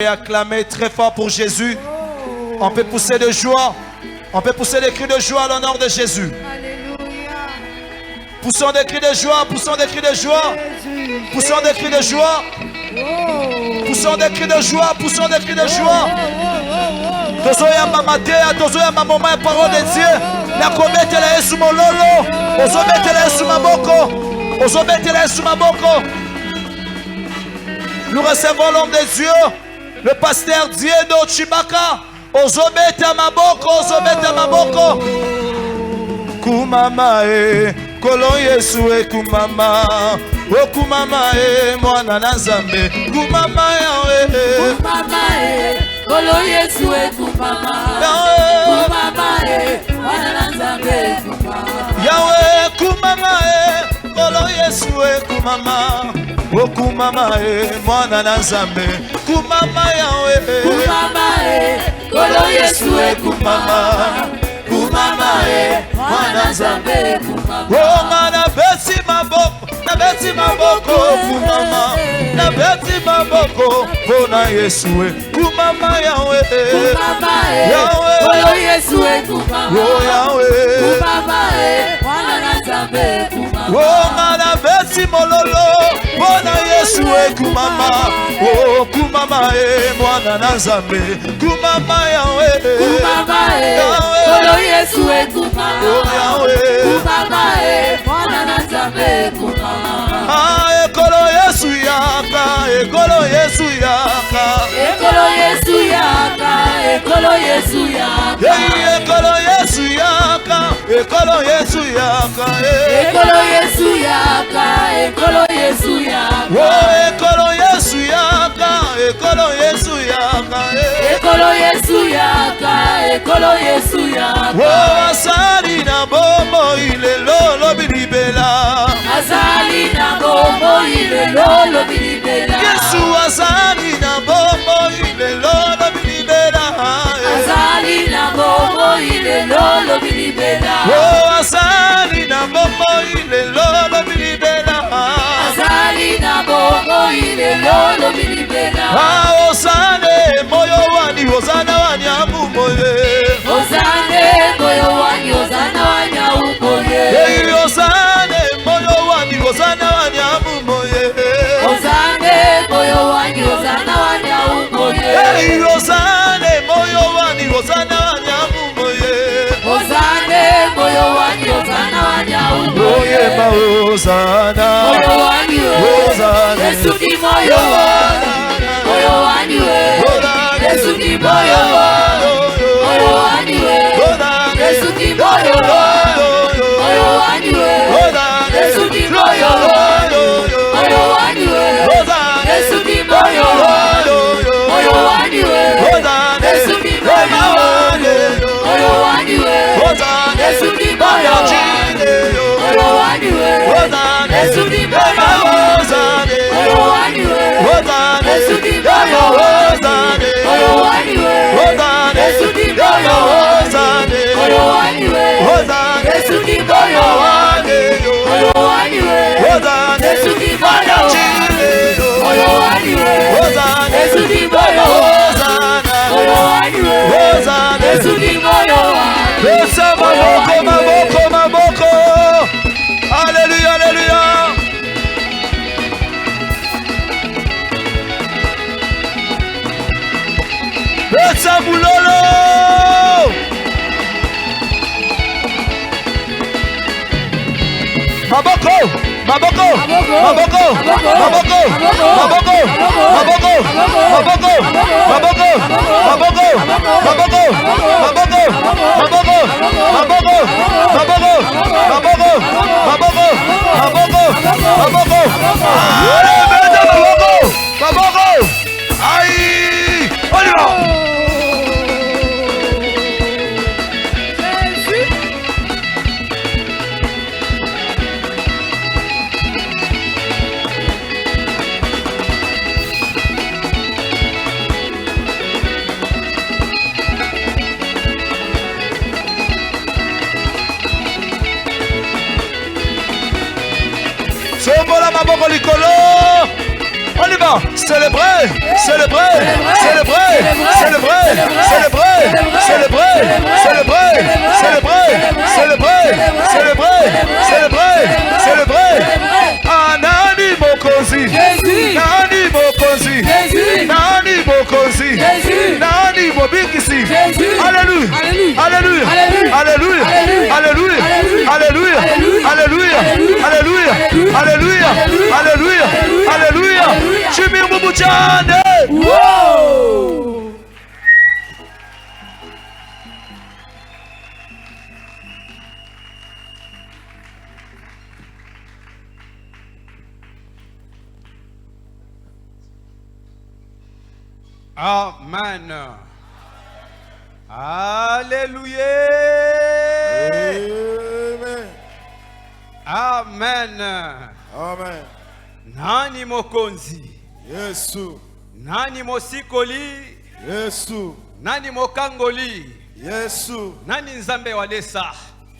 Et acclamer très fort pour Jésus. On peut pousser de joie. On peut pousser des cris de joie à l'honneur de Jésus. Alléluia. Poussons des cris de joie. Poussons des cris de joie. Poussons des cris de joie. Poussons des cris de joie. Poussons des cris de joie. Tozoya mamatea, tozoya mamoma parole de Dieu. Na kobetela Yesu mololo. Ozobetela Yesu maboko. Ozobetela Yesu maboko. Nous recevons l'homme de Dieu, le pasteur Diego Chibaka. Ozobeta maboko, ozobeta maboko. Kumama e, kolo Yesu e kumama. O kumama e, mwana na Nzambe. Kumama ya e. Kumama e, kolo Yesu e kumama. Kumama e, mwana na Nzambe kumama. Yawe kumama e, kolo Yesu e kumama. O kumama e, mwana na Nzambe. Kumama yawe. Kumama e, kolo Yesu e kumama. Kumama e, mwana na Nzambe kumama. O mana besi maboko, na besi maboko kumama. Na besi maboko, pona Yesu e kumama yawe. Kumama e, Yawe. kolo Yesu e kumama. O yawe. Kumama e, mwana na Nzambe kumama. O mana besi mololo, pona Yesu e kumama. O kumama e, mwana na Nzambe. Kumama yawe. Kumama e, kolo Yesu e kumama. O yawe. Kumama e, mwana na Nzambe kumama. Ah, ekolo Yesu yaka, ekolo Yesu yaka. Ekolo Yesu yaka, ekolo Yesu yaka. Hey, ekolo Yesu yaka, ekolo Yesu yaka. Ekolo Yesu yaka, ekolo Yesu yaka. Oh, ekolo Yesu yaka, ekolo Yesu yaka. Ekolo Yesu yaka, ekolo Yesu yaka. Oh, asali na bombo ile lolo bilibela. Azali na bombo ile lolo bilibela. Yesu asali na bombo ile lolo bilibela. Azali na bombo ile lolo bilibela. Oh, asali na bombo ile lolo bilibela. Azali na bombo ile lolo bilibela. Ah, osane moyo wani, osana wani amumoye. Ozane moyo wani, ozana wani aumoye. Hey, osane moyo wani, osana wani amumoye. Ozane moyo wani, ozana wani aumoye. Hey, osane moyo wani, osana wani amumoye. Ozane moyo wani, ozana wani aumoye. Oye ma osana. Moyo wani we, Ozane. Yesu ni moyo wani. Moyo wani we, Yesu ni moyo wani. Moyo wani we, Yesu ni moyo wani. Moyo wani we, Yesu ni moyo wani. Moyo wani we, Yesu ni moyo wani. Moyo wani we, Yesu ni moyo wani. Moyo wani we, Yesu ni moyo wani. Moyo wani we, Yesu ni moyo wani. Moyo wani we, Yesu ni moyo wani. Moyo wani we, Yesu ni moyo wani. Moyo wani we, Yesu ni moyo wani. Moyo wani we, Yesu ni moyo wani. Moyo wani we, Yesu ni moyo wani. Moyo wani we, Yesu ni moyo wani. Pesa maboko, maboko, maboko. Alléluia, alléluia. Pesa mulolo. Maboko, maboko, maboko, maboko, maboko, maboko, maboko, maboko, maboko, maboko, maboko, maboko. Allez, mettez maboko. Aïe, on y va. Sombola maboko likolo. On y va. Célébrer, célébrer, célébrer, célébrer, célébrer, célébrer, célébrer, célébrer, célébrer, célébrer, célébrer, célébrer. Ah, Nani Mokosi, Nani Mokosi, Nani Mokosi, Nani Mobikisi. Alléluia, alléluia, alléluia, alléluia, alléluia, alléluia, alléluia, alléluia, alléluia, alléluia. Jimmy Mubujane. Wow! Amen. Alléluia. Amen. Amen. Nani mokonzi. Yesu. Nani mosikoli. Yesu. Nani mokangoli. Yesu. Nani nzambe walesa.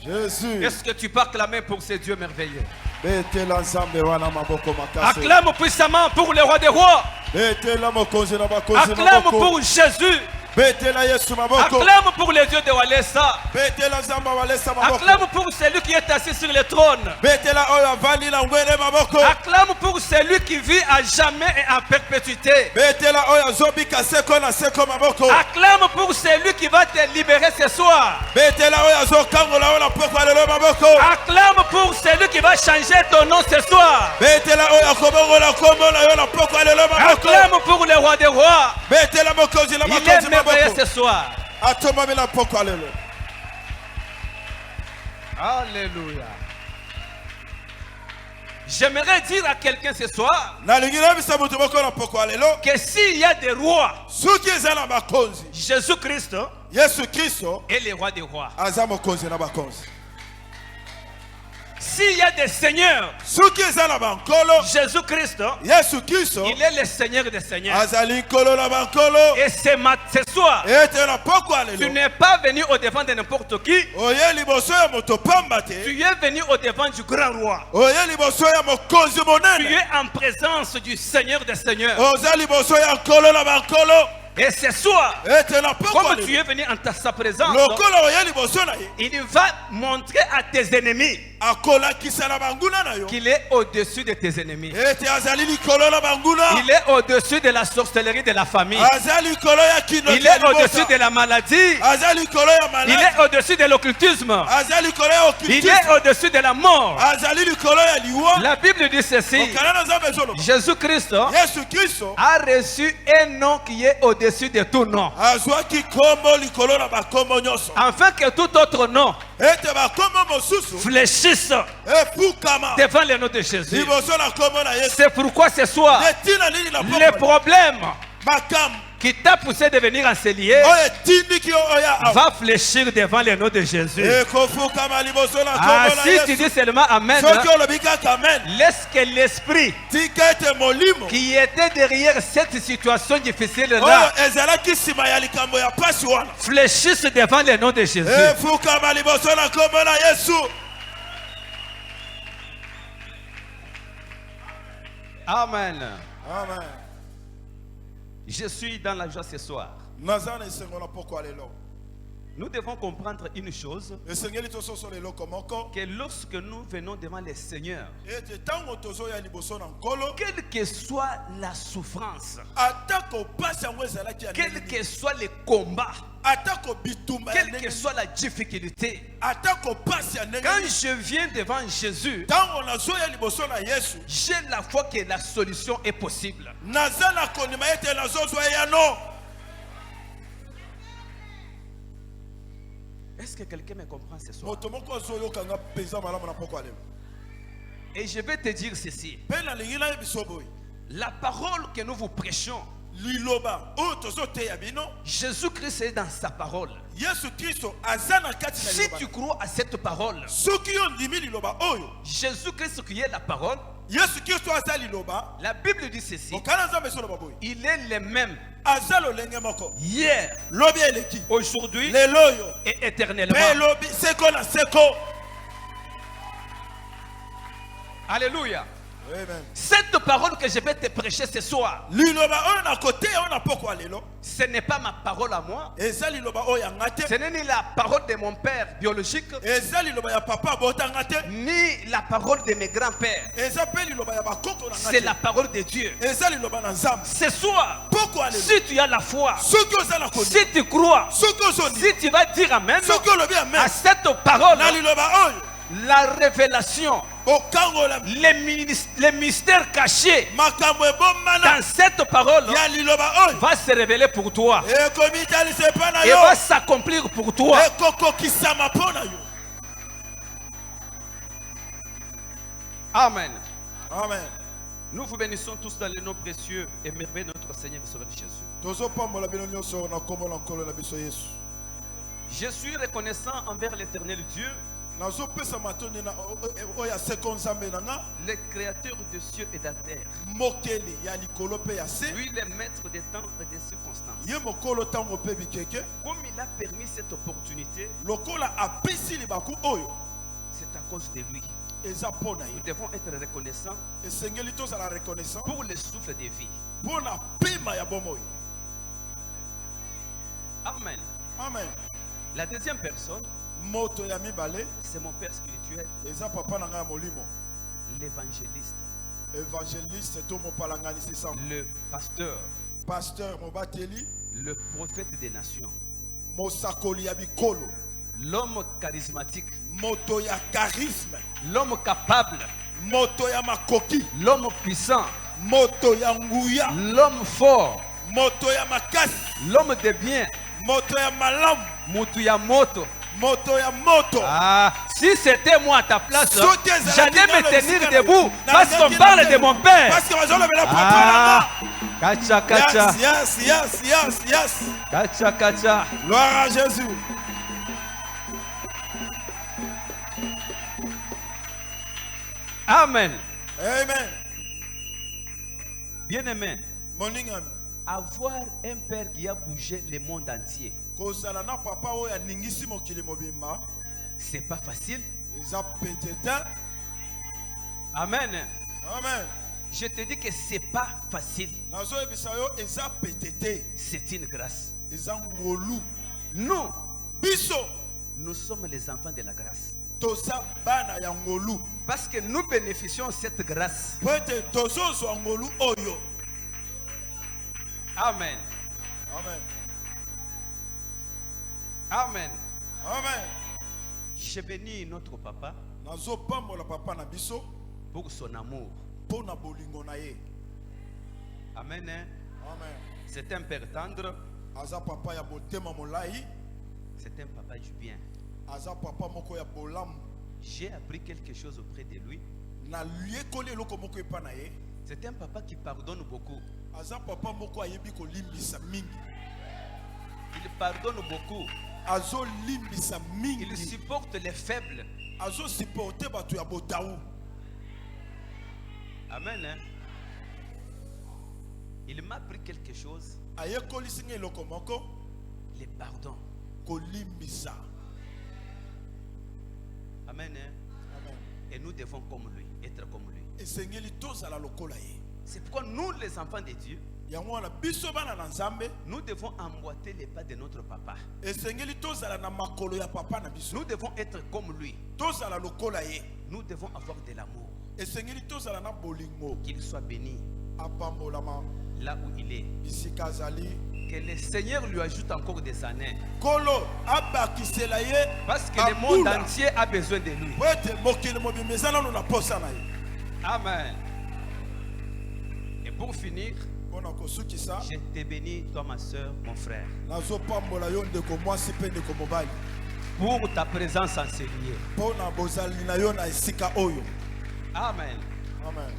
Jésus. Est-ce que tu peux acclamer pour ces dieux merveilleux? Betela nzambe wana maboko makase. Acclame puissamment pour le roi des rois. Betela mokonzi na bakonzi Acclame maboko. pour Jésus. Betela Yesu maboko. Acclame pour les dieux de Walesa. Betela nzamba walesa maboko. Acclame pour celui qui est assis sur le trône. Betela oyo avandi na ngwele maboko. Acclame pour celui qui vit à jamais et en perpétuité. Betela oyo azobika seko na seko maboko. Acclame pour celui qui va te libérer ce soir. Betela oyo azokangola oyo na poko alelo maboko. Acclame pour celui qui va changer ton nom ce soir. Betela oyo akobongola kombo na yo na poko alelo maboko. Acclame pour le roi des rois. Betela mokonzi na Il est bakonzi merveilleux maboko. ce soir. Atomami na poko alelo. Alléluia. J'aimerais dire à quelqu'un ce soir Nalingi na bisa mutu moko na poko alelo. que s'il y a des rois, Soki eza na bakonzi. Jésus-Christ Yesu Kristo est le roi des rois. aza mokonzi na bakonzi. S'il y a des seigneurs, Soki eza na bankolo. Jésus-Christ, Yesu Kristo il est le Seigneur des seigneurs. azali nkolo na bankolo. Et ce soir, Ete na poko tu alelo. n'es pas venu au devant de n'importe qui. Oye liboso ya moto pamba te. Tu es venu au devant du grand roi. Oye liboso ya mokonzi Tu monene. es en présence du Seigneur des seigneurs. Oza liboso ya nkolo na bankolo. Et ce soir, Ete na poko comme tu alelo. es venu en sa présence, Lokolo oye liboso na ye. il va montrer à tes ennemis Akolakisa na banguna na yo. qu'il est au-dessus de tes ennemis. Ete azali likolo na banguna. Il est au-dessus de la sorcellerie de la famille. Azali likolo ya kino. Il est au-dessus de la maladie. Azali likolo ya maladi. Il est au-dessus de l'occultisme. Azali likolo ya Il okkultisme. est au-dessus de la mort. Azali likolo ya liwa. La Bible dit ceci. Okana na nzambe ezoloba. Jésus-Christ Yesu Kristo a reçu un nom qui est au-dessus de tout nom. azwaki kombo likolo na bakombo nyonso. Afin que tout autre nom Ete bakombo mosusu fléchisse efukama devant le nom de Jésus. liboso na kombo na Yesu. C'est pourquoi ce soir, Etina nini na les poko problèmes makambo qui t'a poussé de venir enseigner oyo etindiki yo oya awa. va fléchir devant le nom de Jésus. Ekofukama liboso na Ah, kombo na si tu Yesu. dis seulement Amen, Soki olobi kaka amen. laisse que l'esprit Tika ete molimo qui était derrière cette situation difficile là oyo ezalaki nsima ya likambo ya pasi wana fléchisse devant le nom de Jésus. efukama liboso na kombo na Yesu. Amen. Amen. Je suis dans la joie ce soir. Naza na esengo na poko alelo. Nous devons comprendre une chose, Esengeli tososo lelo komoko. que lorsque nous venons devant le Seigneur, Ete tango tozoya liboso na nkolo. quelle que soit la souffrance, Atako pasi yango ezalaki ya quel nini. que soit le combat, Atako bitumba ya quelle que ndenge. soit la difficulté, Atako pasi ya ndenge. quand je viens devant Jésus, Tango nazoya liboso na Yesu. j'ai la foi que la solution est possible. Naza na kondima ete nazozwa ya no. Est-ce que quelqu'un me comprend ce soir? Moto moko azoyoka nga penza malamu na poko alelo. Et je vais te dire ceci. Pe na lingi na biso boy. La parole que nous vous prêchons, Liloba oyo tozoteya bino. Jésus-Christ est dans sa parole. Yesu Kristo aza na kati na Si liloba. tu crois à cette parole, Soki yo ndimi liloba oyo. Jésus-Christ qui est la parole, Yesu Kristo aza liloba. la Bible dit ceci. Okana nzambe ezoloba boy. Il est le même Aza lolenge moko. hier, Lobi eleki. aujourd'hui Lelo oyo. et éternellement. Pe lobi seko na seko. Alléluia. Amen. Cette parole que je vais te prêcher ce soir, Liloba oyo na côté on a pourquoi lelo. ce n'est pas ma parole à moi. Eza liloba oyo ya ngate. Ce n'est ni la parole de mon père biologique, Eza liloba ya papa bota ngate. ni la parole de mes grands-pères. Eza pe liloba ya bakoko na ngate. C'est la parole de Dieu. Eza liloba na nzambe. Ce soir, Pourquoi lelo? si tu as la foi, Soki oza na koni. si tu crois, Soki ozoni. si tu vas dire Amen Soki olobi à amen. cette parole, Na liloba oyo. la révélation, Okangola les mystères cachés makambo ebomana. dans cette parole Ya liloba oyo. va se révéler pour toi Ekomitalise pa na et yo. va s'accomplir pour toi. Ekokokisama mpo na yo. Amen. Amen. Nous vous bénissons tous dans le nom précieux et merveilleux de notre Seigneur et Sauveur Jésus. Tozopambola bino nyonso na kombo na nkolo na biso Yesu. Je suis reconnaissant envers l'éternel Dieu, Nazopesa matoni na oyo ya seko nzambe na nga. le créateur des cieux et de la terre, Mokeli ya likolo pe ya se. lui le maître des temps et des circonstances. Ye mokolo ntango mpe bikeke. Comme il a permis cette opportunité, Lokola apesi libaku oyo. c'est à cause de lui. Eza mpo na Nous ye. devons être reconnaissants Esengeli tozala reconnaissant. pour le souffle de vie. Mpo na pema ya bomoi. Amen. Amen. La deuxième personne, Moto ya mibale. c'est mon père spirituel, Eza papa na nga ya molimo. l'évangéliste, Évangéliste to mopalangani sisa. le pasteur, Pasteur mobateli. le prophète des nations, Mosakoli ya bikolo. l'homme charismatique, Moto ya charisme. l'homme capable, Moto ya makoki. l'homme puissant, Moto ya nguya. l'homme fort, Moto ya makasi. l'homme de bien, Moto ya malamu. Mutu ya moto. Moto ya moto. Ah, si c'était moi à ta place, Soki ezalaki j'allais me nano tenir esika debout na- parce qu'on parle de mon père. Parce que bazolobela papa Ah, na kacha nga. kacha, Yes. kacha kacha. Gloire à Jésus. Amen. Amen. Bien-aimé, Moningami. avoir un père qui a bougé le monde entier, Kozala na papa oyo aningisi mokili mobimba. c'est pas facile. Eza petete. Amen. Amen. Je te dis que c'est pas facile. Nazoyebisa yo eza petete. C'est une grâce. Eza ngolu. Nous, Biso nous sommes les enfants de la grâce. toza bana ya ngolu. Parce que nous bénéficions de cette grâce. Po ete tozozwa ngolu oyo. Amen. Amen. Amen. Amen. Je bénis notre papa Nazopambola papa na biso pour son amour. mpo na bolingo na ye. Amen. Hein? Amen. C'est un père tendre. Aza papa ya motema molai. C'est un papa du bien. Aza papa moko ya bolamu. J'ai appris quelque chose auprès de lui. Na liekoli eloko moko epa na ye. C'est un papa qui pardonne beaucoup. Aza papa moko ayebi kolimbisa mingi. Il pardonne beaucoup. Azolimbisa Il mingi. supporte les faibles. Azosupporte bato ya botaou. Amen. Hein? Il m'a appris quelque chose. Ayekolisi nga eloko moko. Le pardon. Kolimbisa. Amen. Hein? Amen. Et nous devons comme lui, être comme lui. Esengeli tozala lokola ye. C'est pourquoi nous, les enfants de Dieu, Yango wana biso bana na Nzambe. nous devons emboîter les pas de notre papa. Esengeli tozala na makolo ya papa na biso. Nous devons être comme lui. Tozala lokola ye. Nous devons avoir de l'amour. Esengeli tozala na bolingo. Qu'il soit béni Apambolama là où il est. bisika azali. Que le Seigneur lui ajoute encore des années. Kolo abakisela ye. Parce que le monde Abula. entier a besoin de lui. Po ete mokili mobimba eza nano na posa na ye. Amen. Et pour finir, Mpona kosukisa je te bénis, toi ma soeur, mon frère, nazopambola yo ndeko mwasi mpe ndeko mobali pour ta présence en ce lieu. mpona bozali na yo na esika oyo. Amen. Amen.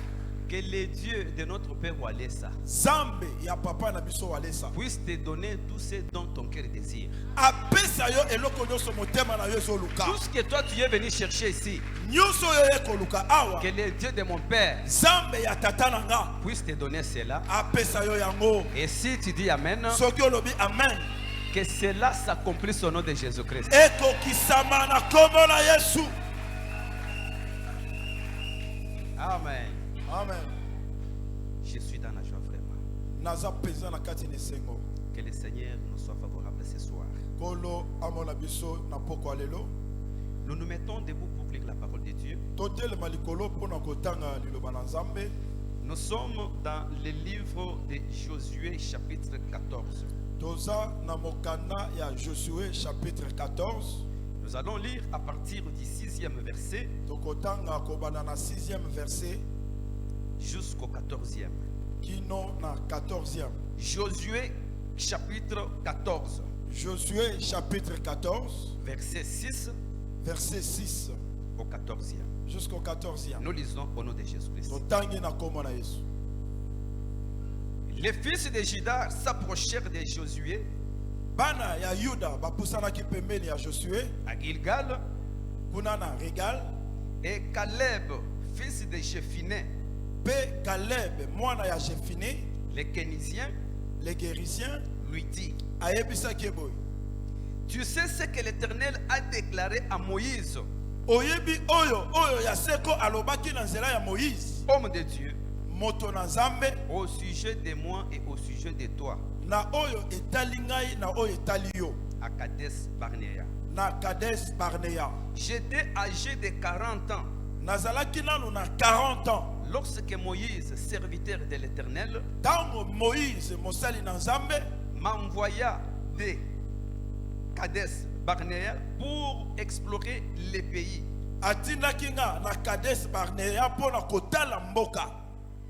Que le Dieu de notre Père Walesa Nzambe ya papa na biso walesa puisse te donner tout ce dont ton cœur désire. apesa yo eloko nyonso motema na yo ezoluka. Tout ce que toi tu es venu chercher ici, Nyonso oyo ye koluka awa que le Dieu de mon Père Nzambe ya tata na nga puisse te donner cela. apesa yo yango. Et si tu dis Amen, Soki olobi amen que cela s'accomplisse au nom de Jésus-Christ. ekokisama na kombo na Yesu. Amen. Amen. Je suis dans la joie vraiment. Naza pesa na kati nesengo. Que le Seigneur nous soit favorable ce soir. Kolo amona biso na poko alelo. Nous nous mettons debout pour lire la parole de Dieu. Totel malikolo pona kotanga liloba na Nzambe. Nous sommes dans le livre de Josué chapitre 14. Toza na mokanda ya Josué chapitre 14. Nous allons lire à partir du 6e verset Tokotanga kobana na 6e verset jusqu'au 14e. kino na 14e. Josué chapitre 14, Josué chapitre 14 verset 6 verset 6 au 14e. jusqu'au 14e. Nous lisons au nom de Jésus-Christ. Totangi na kombo na Yesu. Les fils de Juda s'approchèrent de Josué Bana ya Yuda bapusanaki pembeni ya Josué à Gilgal, kuna na Regal et Caleb, fils de Jephiné, pe Caleb mwana ya Jefine les Kénisiens, les guérisiens lui dit: ayebisaki boy. Tu sais ce que l'Éternel a déclaré à Moïse, Oyebi oyo ya seko alobaki na nzela ya Moïse homme de Dieu, moto na Nzambe au sujet de moi et au sujet de toi, na oyo etali ngai na oyo etali yo à Kadesh Barnea. na Kades Barnea. J'étais âgé de 40 ans Nazalaki nanu na 40 ans lorsque Moïse, serviteur de l'Éternel, tango Moïse mosali na Nzambe m'envoya de Kadesh Barnea pour explorer les pays. atindaki nga na Kades Barnea pona kotala mboka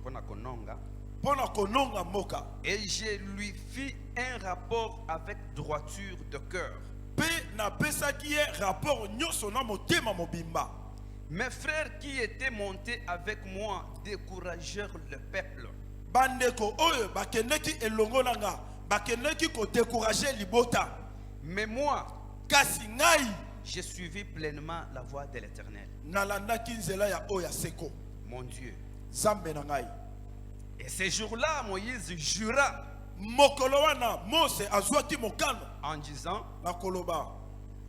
Pona kononga. pona kononga mboka. Et je lui fis un rapport avec droiture de cœur. Pe na pesaki ye rapport nyonso na motema mobimba. Mes frères qui étaient montés avec moi découragèrent le peuple. Bandeko oyo bakendeki elongo na nga bakendeki ko décourager libota. Mais moi, Kasi ngai j'ai suivi pleinement la voie de l'Éternel, nalandaki nzela ya oya seko mon Dieu. Zambe na ngai. Et ce jour-là, Moïse jura Mokolo wana Mose azwaki mokano en disant: na koloba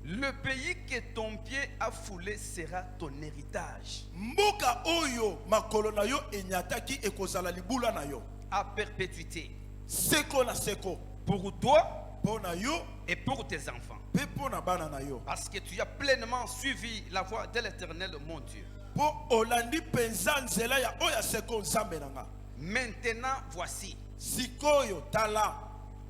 le pays que ton pied a foulé sera ton héritage mboka oyo makolo na yo enyataki ekozala libula na yo à perpétuité seko na seko pour toi pona yo et pour tes enfants, pe pona bana na yo parce que tu as pleinement suivi la voie de l'Éternel, mon Dieu. po olandi penza nzela ya oya seko Nzambe na nga. Maintenant, voici, Sikoyo tala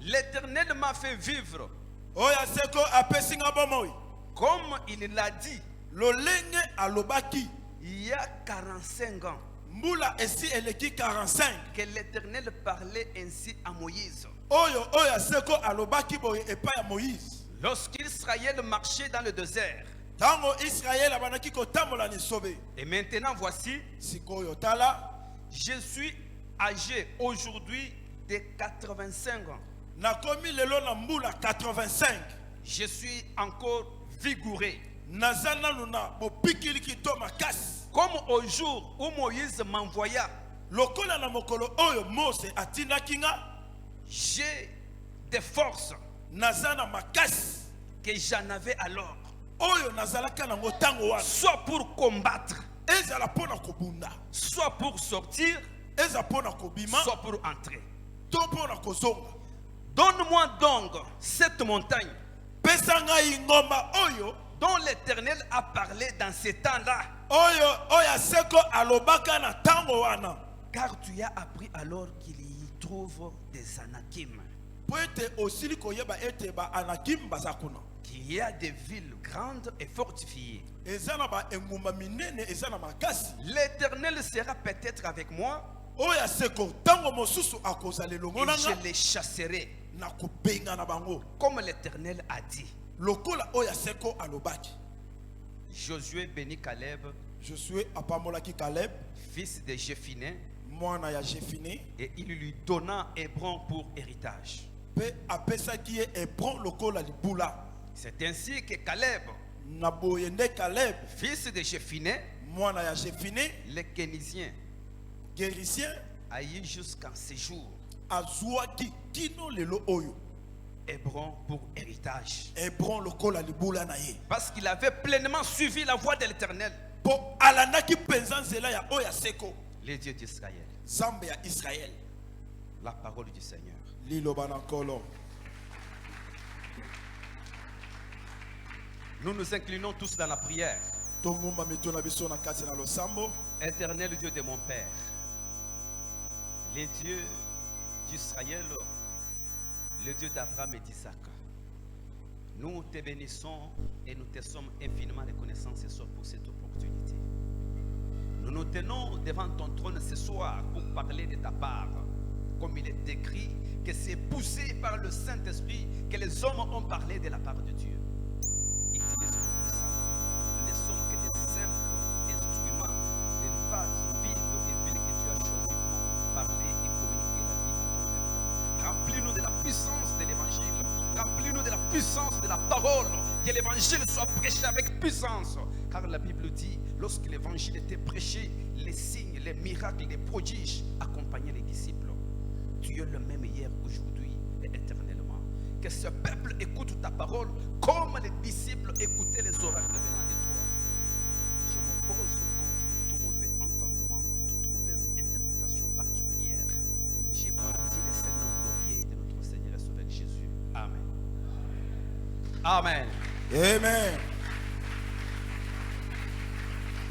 l'Éternel m'a fait vivre oya seko apesi nga bomoi comme il l'a dit lolenge alobaki il y a 45 ans, mbula esi eleki 45 que l'Éternel parlait ainsi à Moïse. oya seko alobaki boye epai ya Moïse Lorsqu'Israël marchait dans le désert. tango Israël abanaki kotambola ni sobe. Et maintenant, voici, Sikoyo tala je suis âgé aujourd'hui de 85 ans. nakomi lelo na mbula 85 Je suis encore vigoureux. naza nanu na bopikiliki to makasi Comme au jour où Moïse m'envoya, lokola na mokolo oyo Mose atindaki nga j'ai des forces naza na makasi que j'en avais alors, oyo nazalaka nango tango wana soit pour combattre, ezala pona kobunda soit pour sortir, eza pona kobima soit pour entrer. to pona kozonga. Donne-moi donc cette montagne Pesa ngai ngomba oyo dont l'Éternel a parlé dans ces temps-là, oya seko alobaka na tango wana car tu as appris alors qu'il y trouve des Anakim, po ete osili koyeba ete ba anakim baza kuna qu'il y a des villes grandes et fortifiées. eza na ba engumba minene eza na makasi. L'Éternel sera peut-être avec moi Oya seko tango mosusu akozala elongo et na je nga les chasserai, na kobenga na bango comme l'Éternel a dit. lokola oya seko alobaki. Josué bénit Caleb, Josué apamolaki Caleb fils de Jephiné, mwana ya Jefine et il lui donna Hébron pour héritage. pe apesaki ye Hebron lokola libula. C'est ainsi que Caleb, Na boye nde Caleb fils de Jephiné, mwana ya Jefine les Kénisiens, guérissien a eu jusqu'en ce jour azwaki kino lelo oyo Hébron pour héritage. Hebron lokola libula na ye Parce qu'il avait pleinement suivi la voie de l'Éternel. po alandaki penza nzela ya oya seko. Les dieux d'Israël. Zambia Israël. La parole du Seigneur. Lilobanankolo. Nous nous inclinons tous dans la prière. Tongumba mitona biso na kati na losambo. Éternel Dieu de mon Père, les dieux d'Israël, le Dieu d'Abraham et d'Isaac, nous te bénissons et nous te sommes infiniment reconnaissants ce soir pour cette opportunité. Nous nous tenons devant ton trône ce soir pour parler de ta part, comme il est écrit que c'est poussé par le Saint-Esprit que les hommes ont parlé de la part de Dieu. Utilise-nous puissamment. Nous ne sommes que des simples instruments, des vases vides et viles que tu as choisis pour parler et communiquer la vie à ton peuple. Remplis-nous de la puissance de l'évangile. Remplis-nous de la puissance de la parole. Que l'évangile soit prêché avec puissance. Car la Bible dit, lorsque l'évangile était prêché, les signes, les miracles, les prodiges accompagnaient les disciples. Tu es le même hier, aujourd'hui et éternellement. Que ce peuple écoute ta parole comme les disciples écoutaient les oracles venant de toi. Je m'oppose contre tout mauvais entendement et toute mauvaise interprétation particulière. J'ai bâti le seul nom glorieux de notre Seigneur et Sauveur Jésus. Amen. Amen. Amen.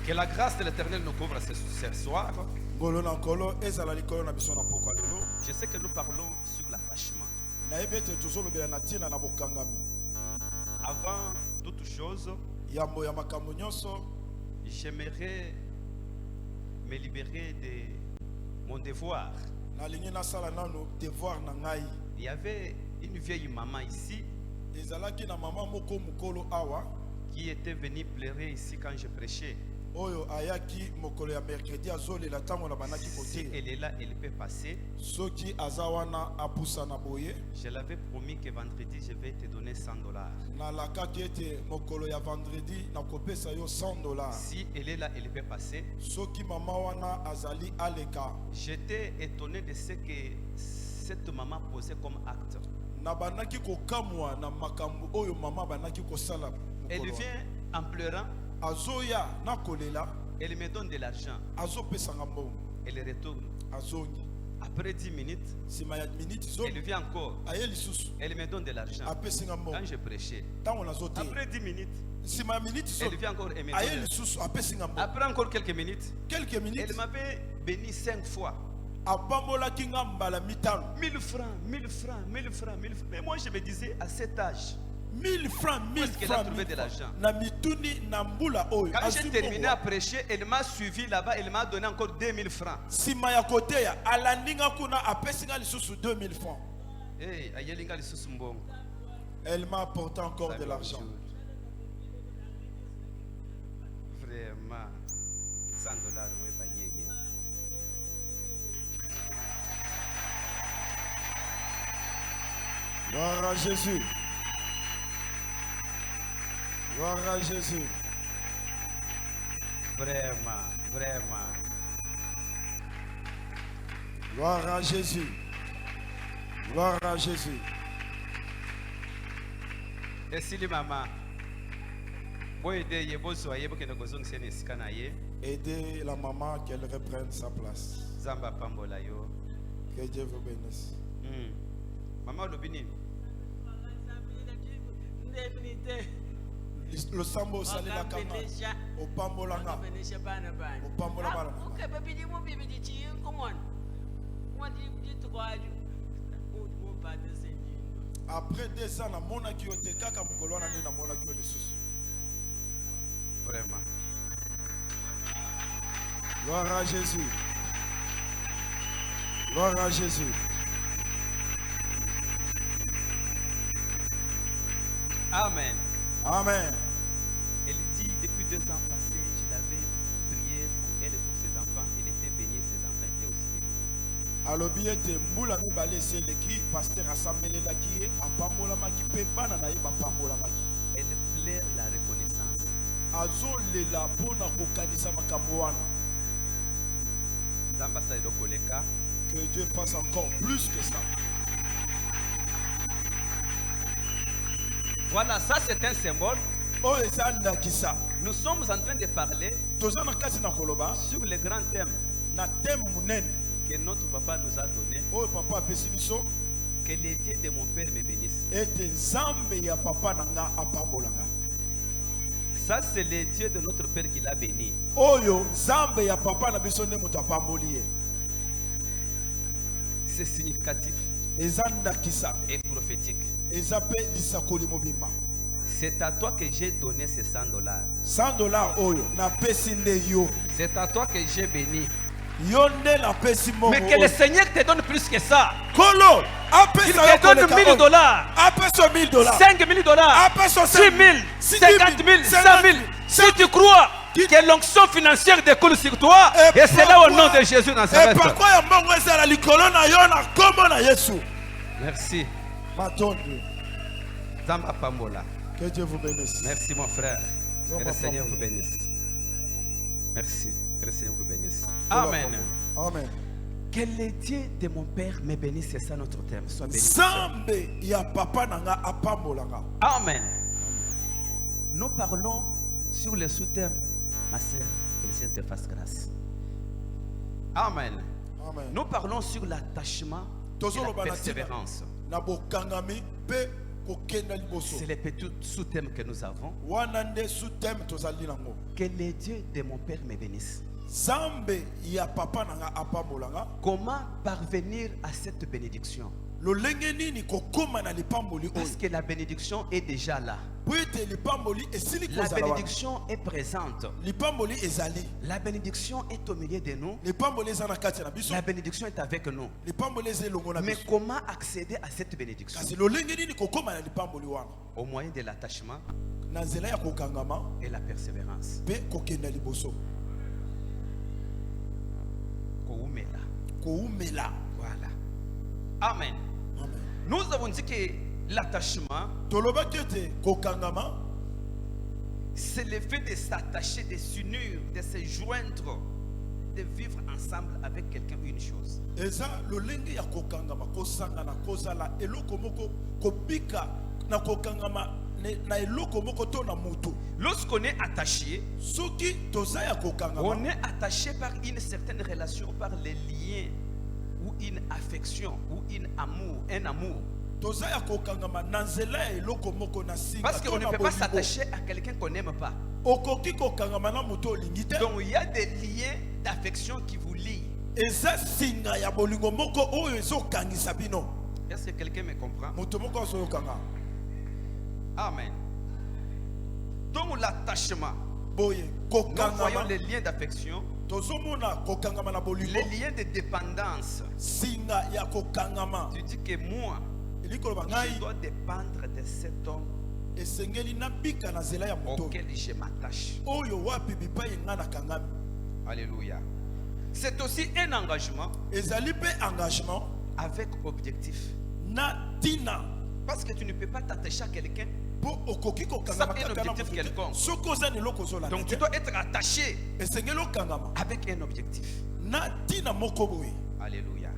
Que la grâce de l'Éternel nous couvre ce soir. Ngolo na nkolo ezala likolo na biso na poko lelo. Je sais que nous parlons sur l'attachement. Na ebete tozolobela na tina na bokangami. Avant toute chose, Yambo ya makambo nyonso. j'aimerais me libérer de mon devoir. Nalingi nasala nano devoir na ngai. Il y avait une vieille maman ici Ezalaki na mama moko mukolo awa. qui était venue pleurer ici quand je prêchais. Oyo ayaki mokolo ya mercredi azolela tango na banaki Si kote. elle est là, elle peut passer. Soki azawana apusa na boye. Je l'avais promis que vendredi, je vais te donner $100. Na lakaki ete mokolo ya vendredi na kopesa yo $100. Si elle est là, elle peut passer. Soki mama wana azali aleka. J'étais étonné de ce que cette maman posait comme acte. Na banaki kokamwa na makambo oyo mama banaki kosala. Elle mokolo wana. vient en pleurant, Azoya na kolela. elle me donne de l'argent. Azopesa mbongo. Elle retourne. Azongi. Après 10 minutes, Sima ya minute zo. elle vient encore. Aye lisusu. Elle me donne de l'argent. Apesi mbongo. Quand je prêchais. Tango nazote. Après 10 minutes, Sima ya minute zo. elle vient encore et me Aye donne. lisusu apesi mbongo. Après encore quelques minutes, Quelques minutes. elle m'avait béni 5 fois. Abamolaki ngambala mitano. 1000 francs, 1000 francs, 1000 francs, 1000 francs. Mais moi, je me disais, à cet âge, 1000 francs, 1000 est-ce qu'elle a francs. trouvé 1000 de francs. l'argent? Na mituni na mbula oyo. quand j'ai Azwi terminé mbongo. à prêcher, elle m'a suivi là-bas, elle m'a donné encore 2000 francs. Sima ya kote ya alandinga kuna apesi nga lisusu 2000 francs. Hey, ayelinga lisusu mbongo. Elle m'a apporté encore de l'argent. Vraiment, $100, ouais, pas yé. Gloire à Jésus. Gloire à Jésus. Vraiment, vraiment. Gloire à Jésus. Gloire à Jésus. Et si les mamans, vous aidez, vous soyez, vous ne pouvez pas Aidez la maman qu'elle reprenne sa place. Zamba pambola yo. Que Dieu vous bénisse. Maman Lobini. Le sambo sali la kama. Opambolanga. Opambola bana. Après 2 ans, na mona ki ote kaka mukolo na nde na mona ki lisusu. Vraiment. Gloire à Jésus. Gloire à Jésus. Amen. Amen. Elle dit, depuis 2 ans passés, je l'avais prié pour elle et pour ses enfants. Elle était bénie, ses enfants étaient aussi bénis. Alobi ete mbula mibale eseleki pasteur asambelelaki ye apambolamaki mpe bana na ye bapambolamaki. Elle plaire la reconnaissance. Azolela mpona kokanisa makambo wana. Zamba sa eloko leka. Que Dieu fasse encore plus que ça. Voilà, ça c'est un symbole. Oyo eza ndakisa. Nous sommes en train de parler Toza na kati na koloba sur le grand thème. na thème munene que notre papa nous a donné. oyo papa apesi biso Que les dieux de mon père me bénissent. ete nzambe ya papa na nga apambolanga. Ça, c'est les dieux de notre père qui l'a béni. Oyo nzambe ya papa na biso nde moto apamboli ye. C'est significatif Eza ndakisa et prophétique. eza pe lisakoli mobimba. C'est à toi que j'ai donné ces $100. $100 oyo napesi nde yo. C'est à toi que j'ai béni. Yo nde napesi mongo. Mais que le Seigneur te donne plus que ça. Kolo Il apesa yo te donne koleka $1000, apesa $1000. $5,000, Apesa 6 000, 50 000, 100 000. Si tu crois que l'onction financière découle sur toi, et c'est là au nom de Jésus Et Nazareth. pourquoi ya mbongo ezala likolo na yo na kombo na Yesu. Merci. Matondo. Zamba Pambola. Que Dieu vous bénisse. Merci mon frère. Que le Zamba Seigneur Pambola. vous bénisse. Merci. Que le Seigneur vous bénisse. Amen. Amen. Que les dieux de mon père me bénissent, c'est ça notre thème. Sois béni. Nzambe ya papa nanga apambolanga. Amen. Nous parlons sur le sous-thème, ma sœur, que le Seigneur te fasse grâce. Amen. Amen. Nous parlons sur l'attachement et la persévérance. Na bokangami pe kokenda liboso. C'est les petits sous-thèmes que nous avons. Wana nde sous-thème tozali nango. Que les dieux de mon père me bénissent. Nzambe ya papa nanga apambolanga. Comment parvenir à cette bénédiction? Lolenge nini kokoma na lipamboli Parce oyo. que la bénédiction est déjà là. Po ete lipamboli esili La kozala wana. bénédiction est présente. Lipamboli ezali. La bénédiction est au milieu de nous. Lipamboli eza na kati na biso. La bénédiction est avec nous. Lipamboli eza elongo na Mais biso. comment accéder à cette bénédiction? Kasi lolenge nini kokoma na lipamboli wana. Au moyen de l'attachement Na nzela ya kokangama et la persévérance. pe kokenda liboso. Koumela. Koumela. Voilà. Amen. Amen. Nous avons dit que l'attachement, Tolobaki ete kokangama c'est le fait de s'attacher, de s'unir, de se joindre, de vivre ensemble avec quelqu'un une chose. eza lolenge ya kokangama kosangana kozala eloko moko kobika na kokangama na eloko moko to na mutu. Lorsqu'on est attaché, Soki toza ya kokangama on est attaché par une certaine relation, par les liens, ou une affection, ou un amour. toza ya kokangama na nzela ya eloko moko na singa. Parce to qu'on ne na peut pas bolingo. s'attacher à quelqu'un qu'on n'aime pas. Okoki kokangama na mutu olingi te. Donc il y a des liens d'affection qui vous lient. Eza singa ya bolingo moko oyo ezokangisa bino. Est-ce que quelqu'un me comprend? Mutu moko azoyokanga. Amen. Donc l'attachement, Boye nous voyons kokangama les liens d'affection, tozomona kokangama na bolingo. les liens de dépendance. Singa ya kokangama Tu dis que moi, elikoloba je ngai dois dépendre de cet homme esengeli nabika na nzela ya moto auquel je m'attache. oyo wapi bipai nga na kangami. Alléluia. C'est aussi un engagement Ezali pe engagement avec objectif. na tina Parce que tu ne peux pas t'attacher à quelqu'un. po okoki kokangama Ça, un kaka na objectif motu te. quelconque. Soki oza na eloko ozolanda Donc tu te, dois être attaché esengeli okangama avec un objectif. na tina moko boye. Alléluia.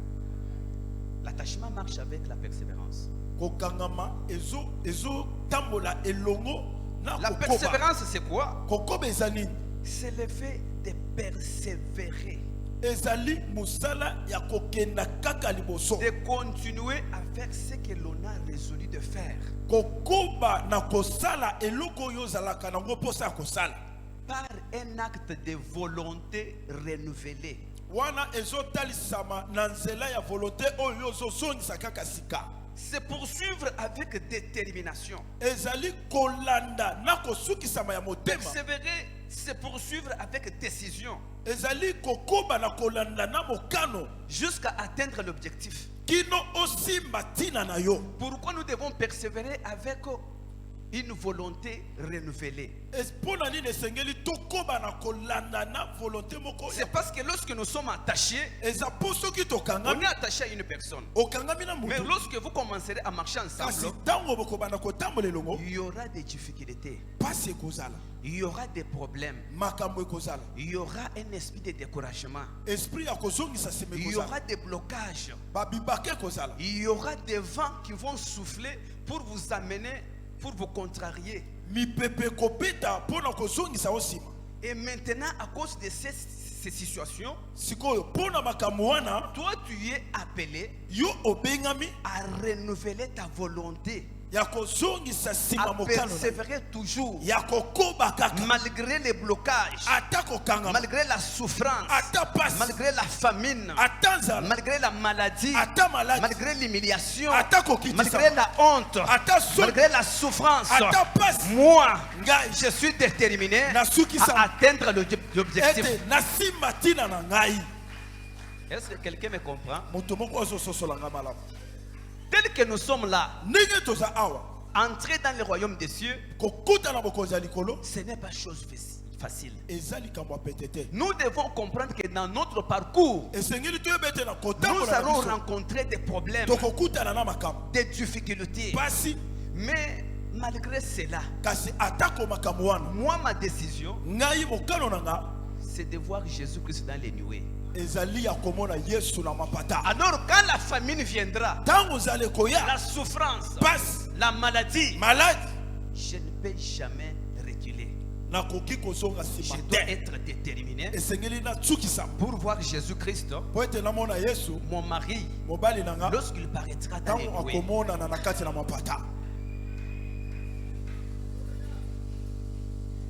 L'attachement marche avec la persévérance. Kokangama ezo tambola elongo na La kokoba. persévérance, c'est quoi? Kokoba eza nini? C'est le fait de persévérer, Ezali musala ya kokenda kaka liboso. de continuer à faire ce que l'on a résolu de faire. Kokoba na kosala eloko oyo ozalaka nango mposa ya kosala. Par un acte de volonté renouvelée. Wana ezotalisama na nzela ya volonté oyo ozozongisa kaka sika. C'est poursuivre avec détermination. Ezali kolanda na kosukisama ya motema. Persévérer, c'est poursuivre avec décision Ezali kokoba na kolanda na mokano jusqu'à atteindre l'objectif. kino osimba tina na yo. Pourquoi nous devons persévérer avec une volonté renouvelée? Espona nini esengeli tokoba na kolanda na volonté moko. C'est parce que lorsque nous sommes attachés, Eza po soki on tokangami est attaché à une personne. okangami na Mais mutu. lorsque vous commencerez à marcher Kasi ensemble, tango bokobana kotambola elongo il y aura des difficultés, pasi ekozala, il y aura des problèmes, makambo ekozala, il y aura un esprit de découragement, esprit ya kozongisa sema il y ekozala, aura des blocages, babibaka ekozala, il y aura des vents qui vont souffler pour vous amener, pour vous contrarier. mipepe kopeta mpona kozongisa osima. Et maintenant, à cause de ces situations, sikoyo pona makambo wana toi tu es appelé yo obengami à renouveler ta volonté, ya kozongisa à nsima mokano persévérer toujours, ya kokoba kaka malgré les blocages, ata kokangama malgré la souffrance, ata pasi malgré la famine, ata nzala malgré la maladie, ata maladi malgré l'humiliation, ata kokitisa malgré la honte, ata soni malgré la souffrance. ata pasi Moi, ngai je suis déterminé nasukisa à atteindre l'objectif. ete nasimba ntina na ngai. Est-ce que quelqu'un me comprend? Moto moko azososolanga malamu Tel que nous sommes là, ndenge toza awa entrer dans le royaume des cieux, kokuta na bokonzi ya likolo ce n'est pas chose facile. eza likambo ya pete te. Nous devons comprendre que dans notre parcours, esengeli toyeba ete na nous kotambola na allons biso rencontrer des problèmes, tokokutana na makambo des difficultés. pasi, Mais malgré cela, kasi atako makambo wana moi, ma décision, ngai mokano na nga c'est de voir Jésus-Christ dans les nuées. ezali ya komona yesu na mapata. Alors, quand la famine viendra, ntango ozali koya la souffrance, pasi la maladie, maladi je ne peux jamais reculer. nakoki kozonga Je nsima dois te. être déterminé esengeli natsukisa pour voir Jésus-Christ, po ete namona yesu mon mari, mobali na nga lorsqu'il paraîtra dans les ntango nuées. akomonana na kati na mapata.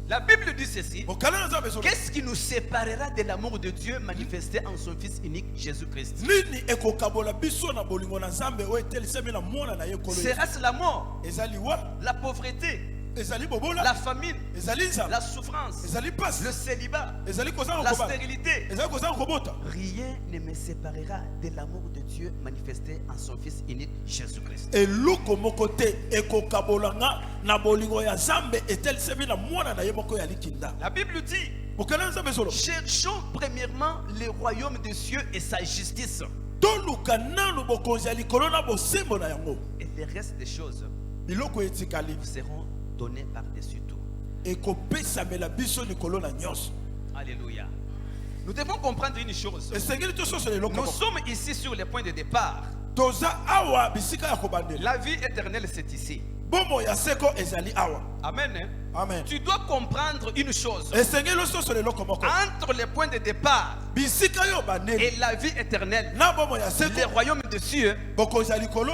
La Bible dit ceci. mokala na nzambe ezobe Qu'est-ce qui nous séparera de l'amour de Dieu manifesté en son Fils unique Jésus-Christ? nini ekokabola biso na bolingo na nzambe oyo etelisemi na mwana na ye kolo Yesu? Sera-ce la mort, ezali wa la pauvreté, ezali bobola la famine, ezali nzala la souffrance, ezali pasi le célibat, ezali kozanga la kobala stérilité? ezali kozanga kobota? Rien ne me séparera de l'amour de Dieu manifesté en son Fils unique Jésus-Christ. eloko moko te ekokabolanga na bolingo ya nzambe etelisemi na mwana na ye moko ya likinda. La Bible dit, mokala na nzambe ezolo cherchons premièrement le royaume des cieux et sa justice, toluka nanu bokonzi ya likolo na bosembo na yango, et le reste des choses biloko etikali vous seront données par-dessus tout. ekopesamela biso likolo na nyonso. Alléluia. Nous devons comprendre une chose. esengeli tososola eloko Nous moko. sommes ici sur le point de départ. toza awa bisika ya kobandela La vie éternelle, c'est ici. bomoi ya seko ezali awa. Amen. Hein? Amen. Tu dois comprendre une chose. esengeli ososola eloko moko. Entre le point de départ bisika yo bandeli et la vie éternelle, na bomoi ya le seko royaume des cieux, bokonzi ya likolo,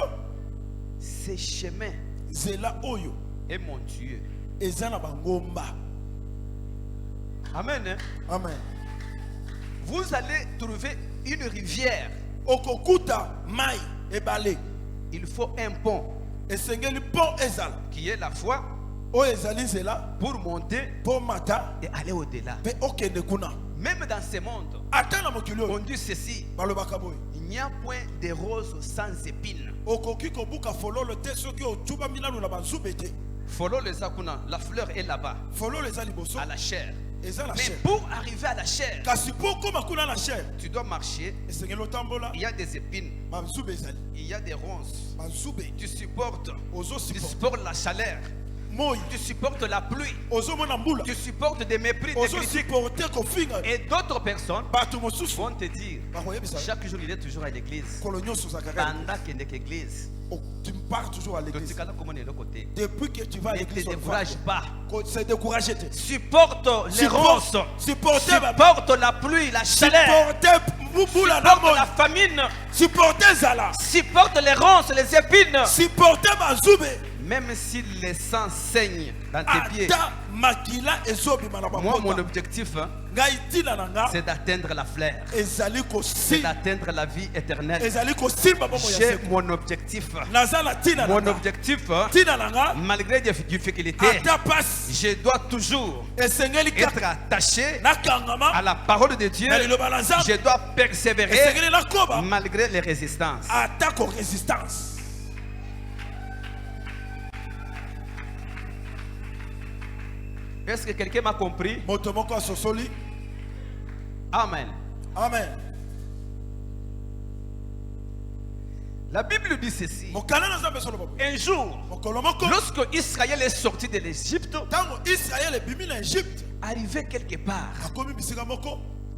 ces chemins nzela oyo est mon Dieu. eza na bangomba. Amen. Hein? Amen. Vous allez trouver une rivière. okokuta mai ebale, Il faut un pont esengeli pont ezala qui est la foi oyo ezali nzela pour monter mpo mata et aller au-delà. mpe okende kuna. Même dans ce monde, ata na mokili on oyo dit ceci: balobaka boye il n'y a point de roses sans épines. okoki kobuka fololo te soki otuba milano na banzube te. Follow les akuna, la fleur est là-bas, fololo eza liboso à la chair. eza na Mais chair, pour arriver à la chair, kasi mpo okóma kuna na chair tu dois marcher. esengeli otambola. Il y a des épines, banzube ezali il y a des ronces. banzube Tu supportes ozosupporte la chaleur, moi tu supportes la pluie, ozomona mbula tu supportes des mépris, des critiques. ozosupporte kofinga Et d'autres personnes bato mosusu vont te dire, bakoyebisa chaque jour il est toujours à l'église. kolo nyonso ozalaka kaka Pendant qu'il n'est qu'église, tu pars toujours à donc l'église. tu calmes comme on est de l'autre côté. Depuis que tu vas à Ne te l'église, on décourage pas. c'est découragé. Supporte les ronces, Supportez supporte la pluie, la chaleur, Supportez supporte la famine, Supportez Zala. supporte les ronces, les épines. Supportez Bazoube. Même si le sang saigne dans tes pieds, Ata makila ezobima na moi bakota. mon objectif, hein, Ngai tina na nga c'est d'atteindre la fleur, ezali c'est kosimba. d'atteindre la vie éternelle. Ezali kosimba bomo ya J'ai seko. mon objectif. Nazala tina na Mon nga. objectif, hein, Tina na nga. malgré des difficultés, Ata passe. je dois toujours Esengeli être kaka. attaché Nakangama. à la parole de Dieu. Na liloba la nzambe. Je dois persévérer Esengeli nakoba. malgré les résistances. Attaque aux résistances. Est-ce que quelqu'un m'a compris? Motomoko asosoli. Amen. Amen. La Bible dit ceci. Mokala na nzambe solo bobo. Un jour, Mokolo moko. lorsque Israël est sorti de l'Égypte, Tango Israël ebimi na Égypte. arrivé quelque part, Akomi bisika moko.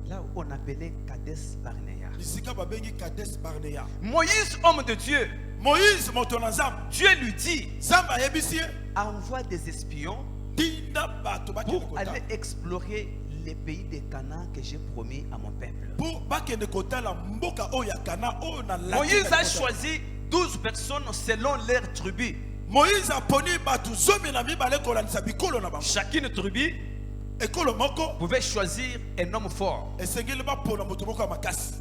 là où on appelait Kadesh Barnea. Bisika babengi Kadesh Barnea. Moïse, homme de Dieu, Moïse moto na nzambe. Dieu lui dit, Nzambe ayebisi ye. envoie des espions Tinda bato pour bakeli kota. aller explorer les pays de Canaan que j'ai promis à mon peuple. Pour bakende kotala mboka oya kana o na la. Moïse a choisi 12 personnes selon leur tribu. Moïse a poni batu zomi na mibale kolanisa bikolo na bango. Chacune tribu Ekolo moko pouvait choisir un homme fort. esengeli ba pona moto moko ya makasi.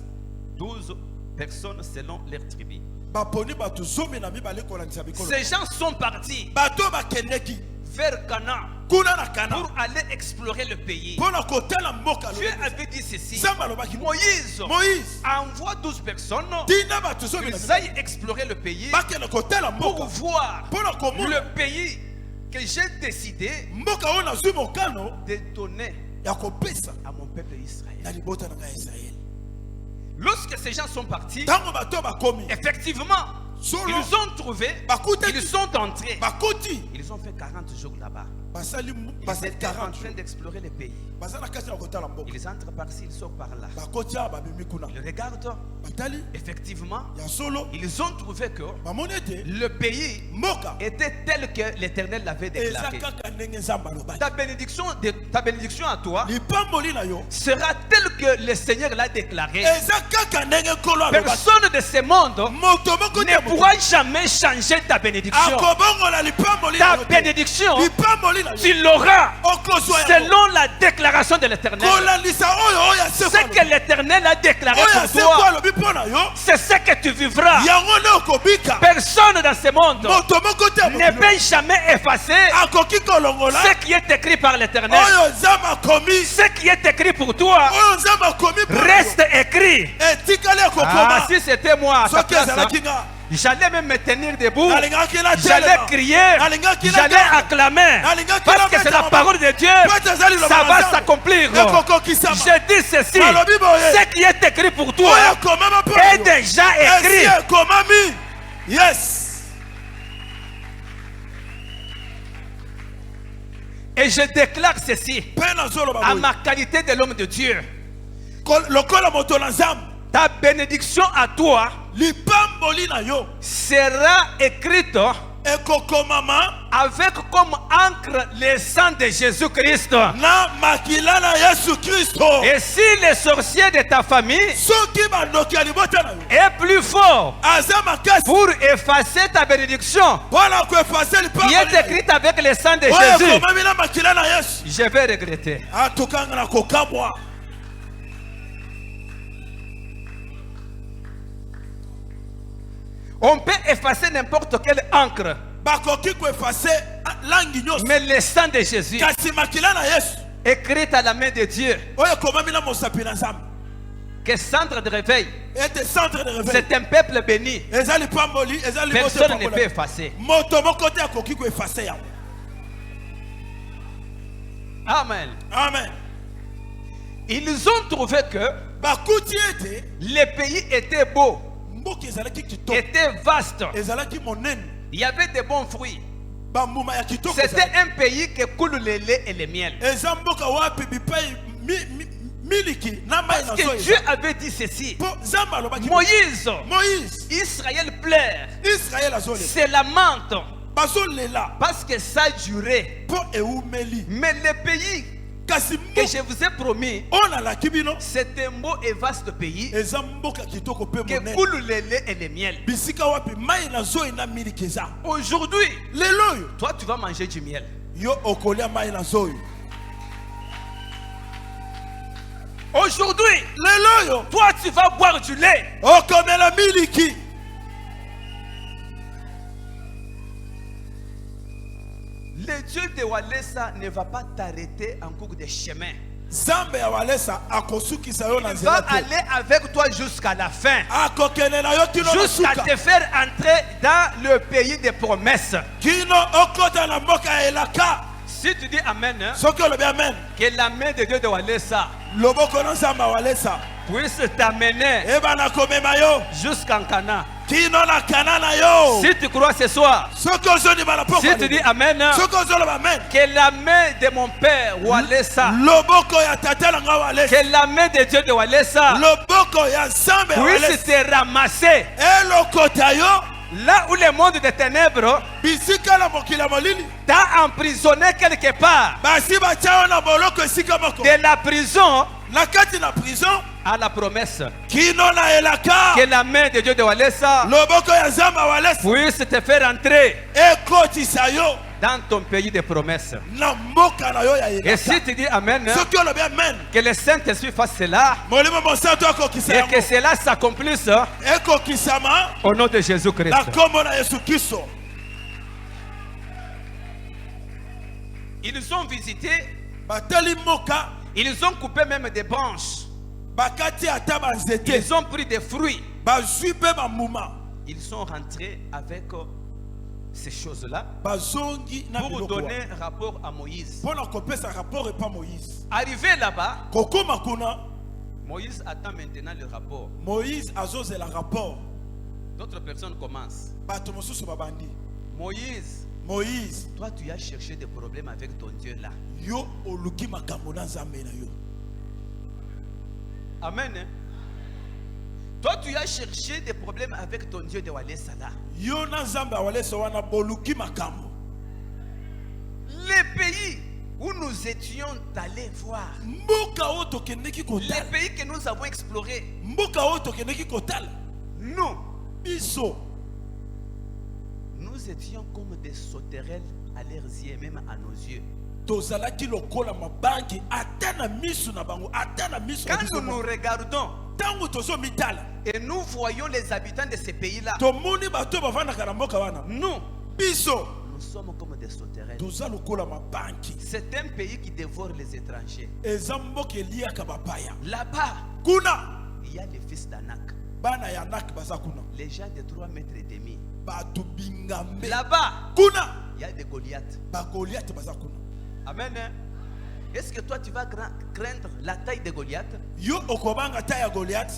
12 personnes selon leur tribu. Ba poni batu zomi na mibale kolanisa bikolo. Ces gens sont partis Bato bakendeki vers Canaan kuna na kana. pour aller explorer le pays. Pona kotala mboka Dieu lo. avait dit ceci. Samba lo baki. Moïse Moïse envoie 12 personnes dina batu zomi na qu'ils mibale. aillent explorer le pays Bakende kotala pour mboka. voir Pona komuna le pays que j'ai décidé mboka ona zwi mokano de donner ya kopesa à mon peuple Israël. na libota na ngai Israël. Lorsque ces gens sont partis, Tango bato bakomi effectivement, solo ils ont trouvé, bakutaki ils sont entrés. bakoti Ils ont fait 40 jours là-bas. basali Ils basali étaient en 40 train d'explorer le pays. basala kati na kotala mboka Ils entrent par-ci, ils sortent par-là. bakoti a babimi kuna Ils regardent, batali effectivement, ya solo ils ont trouvé que bamoni ete le pays mboka était tel que l'Éternel l'avait eza déclaré. kaka ndenge nzambe alobaki. Ta bénédiction à toi Lipamboli na yo sera telle que le Seigneur l'a déclaré. eza kaka ndenge nkolo alobaki. Personne de ce monde moto moko te ne pourra jamais changer ta bénédiction. akobongola lipamboli na Ta yo te. bénédiction, lipamboli na yo tu l'auras okozwa yango selon la déclaration de l'Éternel. kolandisa oyo oyo Ce que l'Éternel a déclaré oyo pour asekwa toi, alobi mpo na yo c'est ce que tu vivras. yango nde okobika. Personne dans ce monde moto moko te ya ne mokili peut jamais effacer akoki kolongola ce qui est écrit par l'Éternel. oyo nzambe akomi Ce qui est écrit pour toi oyo nzambe akomi mpo na yo. reste écrit. etikali Ah, ekokoma si c'était moi à ta soki place, hein, ezalaki nga j'allais même me tenir debout. nalingaki J'allais natelema crier, nalingaki j'allais acclamer, parce que c'est la parole de Dieu, ça va s'accomplir. ekokokisama Je dis ceci, Balobi boye. ce qui est écrit pour toi oyo ekomama mpo na est yo. déjà esi écrit. ekomami yes Et je déclare ceci, mpe nazoloba à boye. ma qualité de l'homme de Dieu, lokola moto na nzambe ta bénédiction à toi lipamboli na yo sera écrite ekokomama avec comme encre le sang de Jésus-Christ. na makila na yesu kristo. Et si le sorcier de ta famille soki bandoki ya libota na yo est plus fort aza makasi pour effacer ta bénédiction mpona koefase qui lipamboli est na yo écrite avec le sang de oyo Jésus, ekomami na makila na yesu je vais regretter. atukanga na kokamwa. On peut effacer n'importe quelle encre, bakoki koefase langi nyonso mais le sang de Jésus, kasi makila na yesu écrit à la main de Dieu, oyo ekomami na mosapi na nzambe que centre de réveil, ete centre de réveil c'est un peuple béni. eza lipamboli eza libota Personne ne peut epambola. effacer. moto moko te akoki koefase yango. Amen. Amen. Ils ont trouvé que bakuti ete le pays était beau, mboka ezalaki kitoko était vaste. ezalaki monene Il y avait de bons fruits. bambuma ya kitoko C'était ezalaki. un pays que coule le lait et le miel. eza mboka wapi bipai miliki na mai na Parce que zo Dieu eza. avait dit ceci. mpo nzambe alobaki Moïse, moïse Israël pleure, israel azolela se lamente bazolela parce que ça a duré. mpo eumeli Mais le pays kasi que je vous ai promis, oyo nalaki bino c'est un beau et vaste pays eza mboka kitoko mpe que monene coule le lait et le miel. bisika wapi mai na zoi na miliki eza. Aujourd'hui, lelo oyo toi tu vas manger du miel. yo okolia mai na zoi. Aujourd'hui, lelo oyo toi tu vas boire du lait. okomela miliki. Le Dieu de Walesa ne va pas t'arrêter en cours de chemin. nzambe ya walesa akosukisa yo na Il va nzela te aller avec toi jusqu'à la fin. akokende na yo kino na Jusqu'à suka te faire entrer dans le pays des promesses. kino okota na mboka ya elaka. Si tu dis Amen, hein, soki olobi amen que la main de Dieu de Walesa loboko na nzambe ya walesa puisse t'amener ebana komema yo jusqu'en Cana. kino na kana na yo. Si tu crois ce soir, soki ozondima na poko si tu dis Amen, hein, soki ozoloba amen que la main de mon père Walesa, loboko ya tata na nga walesa que la main de Dieu de Walesa loboko ya nzambe ya puisse walesa te ramasser elokota yo Là où le monde des ténèbres bisika na mokili ya molili t'a emprisonné quelque part. basi batia yo na boloko esika moko De la prison na kati na prison à la promesse. kino na elaka Que la main de Dieu de Walesa loboko ya nzambe awalesa puisse te faire entrer ekotisa yo dans ton pays de promesses. na mboka na yo ya Et si elaka tu dis Amen, soki olobi amen que le Saint-Esprit fasse cela molimo mosantu akokisa et que yango cela s'accomplisse ekokisama au nom de na Jésus-Christ. nkombo na yesu kristo. Ils ont visité, bateli mboka ils ont coupé même des branches. bakati ata banzete Ils ont pris des fruits. bazwi mpe bambuma Ils sont rentrés avec ces choses-là bazongi na pour biloko donner rapport à Moïse. mpo na kopesa rapport epa moïse Arrivé là-bas, kokóma kuna Moïse attend maintenant le rapport. moïse azozela rapport D'autres personnes commencent. bato mosusu babandi Moïse, moïse toi tu as cherché des problèmes avec ton Dieu là. yo oluki makambo na nzambe na yo Amen. Hein? Toi tu as cherché des problèmes avec ton Dieu de Walesa là. yo na nzambe awalesa wana boluki makambo. Les pays où nous étions allés voir, Mboka oyo tokendeki les kotala pays que nous avons explorés, mboka oyo tokendeki kotala nous, biso nous étions comme des sauterelles à leurs yeux, même à nos yeux. tozalaki lokola mabanki ata na miso na bango ata na miso na Quand biso nous nous regardons ntango tozomitala et nous voyons les habitants de ces pays-là, tomoni bato bavandaka na mboka wana nous, biso nous sommes comme des sauterelles. toza lokola mabanki C'est un pays qui dévore les étrangers. eza mboka eliaka bapaya Là-bas, kuna il y a les fils d'Anak, bana ya nak baza kuna les gens de 3 mètres et demi. bato bingambe Là-bas, kuna il y a des Goliaths. bagoliate baza kuna. Amen. Hein? Est-ce que toi tu vas craindre la taille de Goliath? Yo okobanga ta ya Goliath.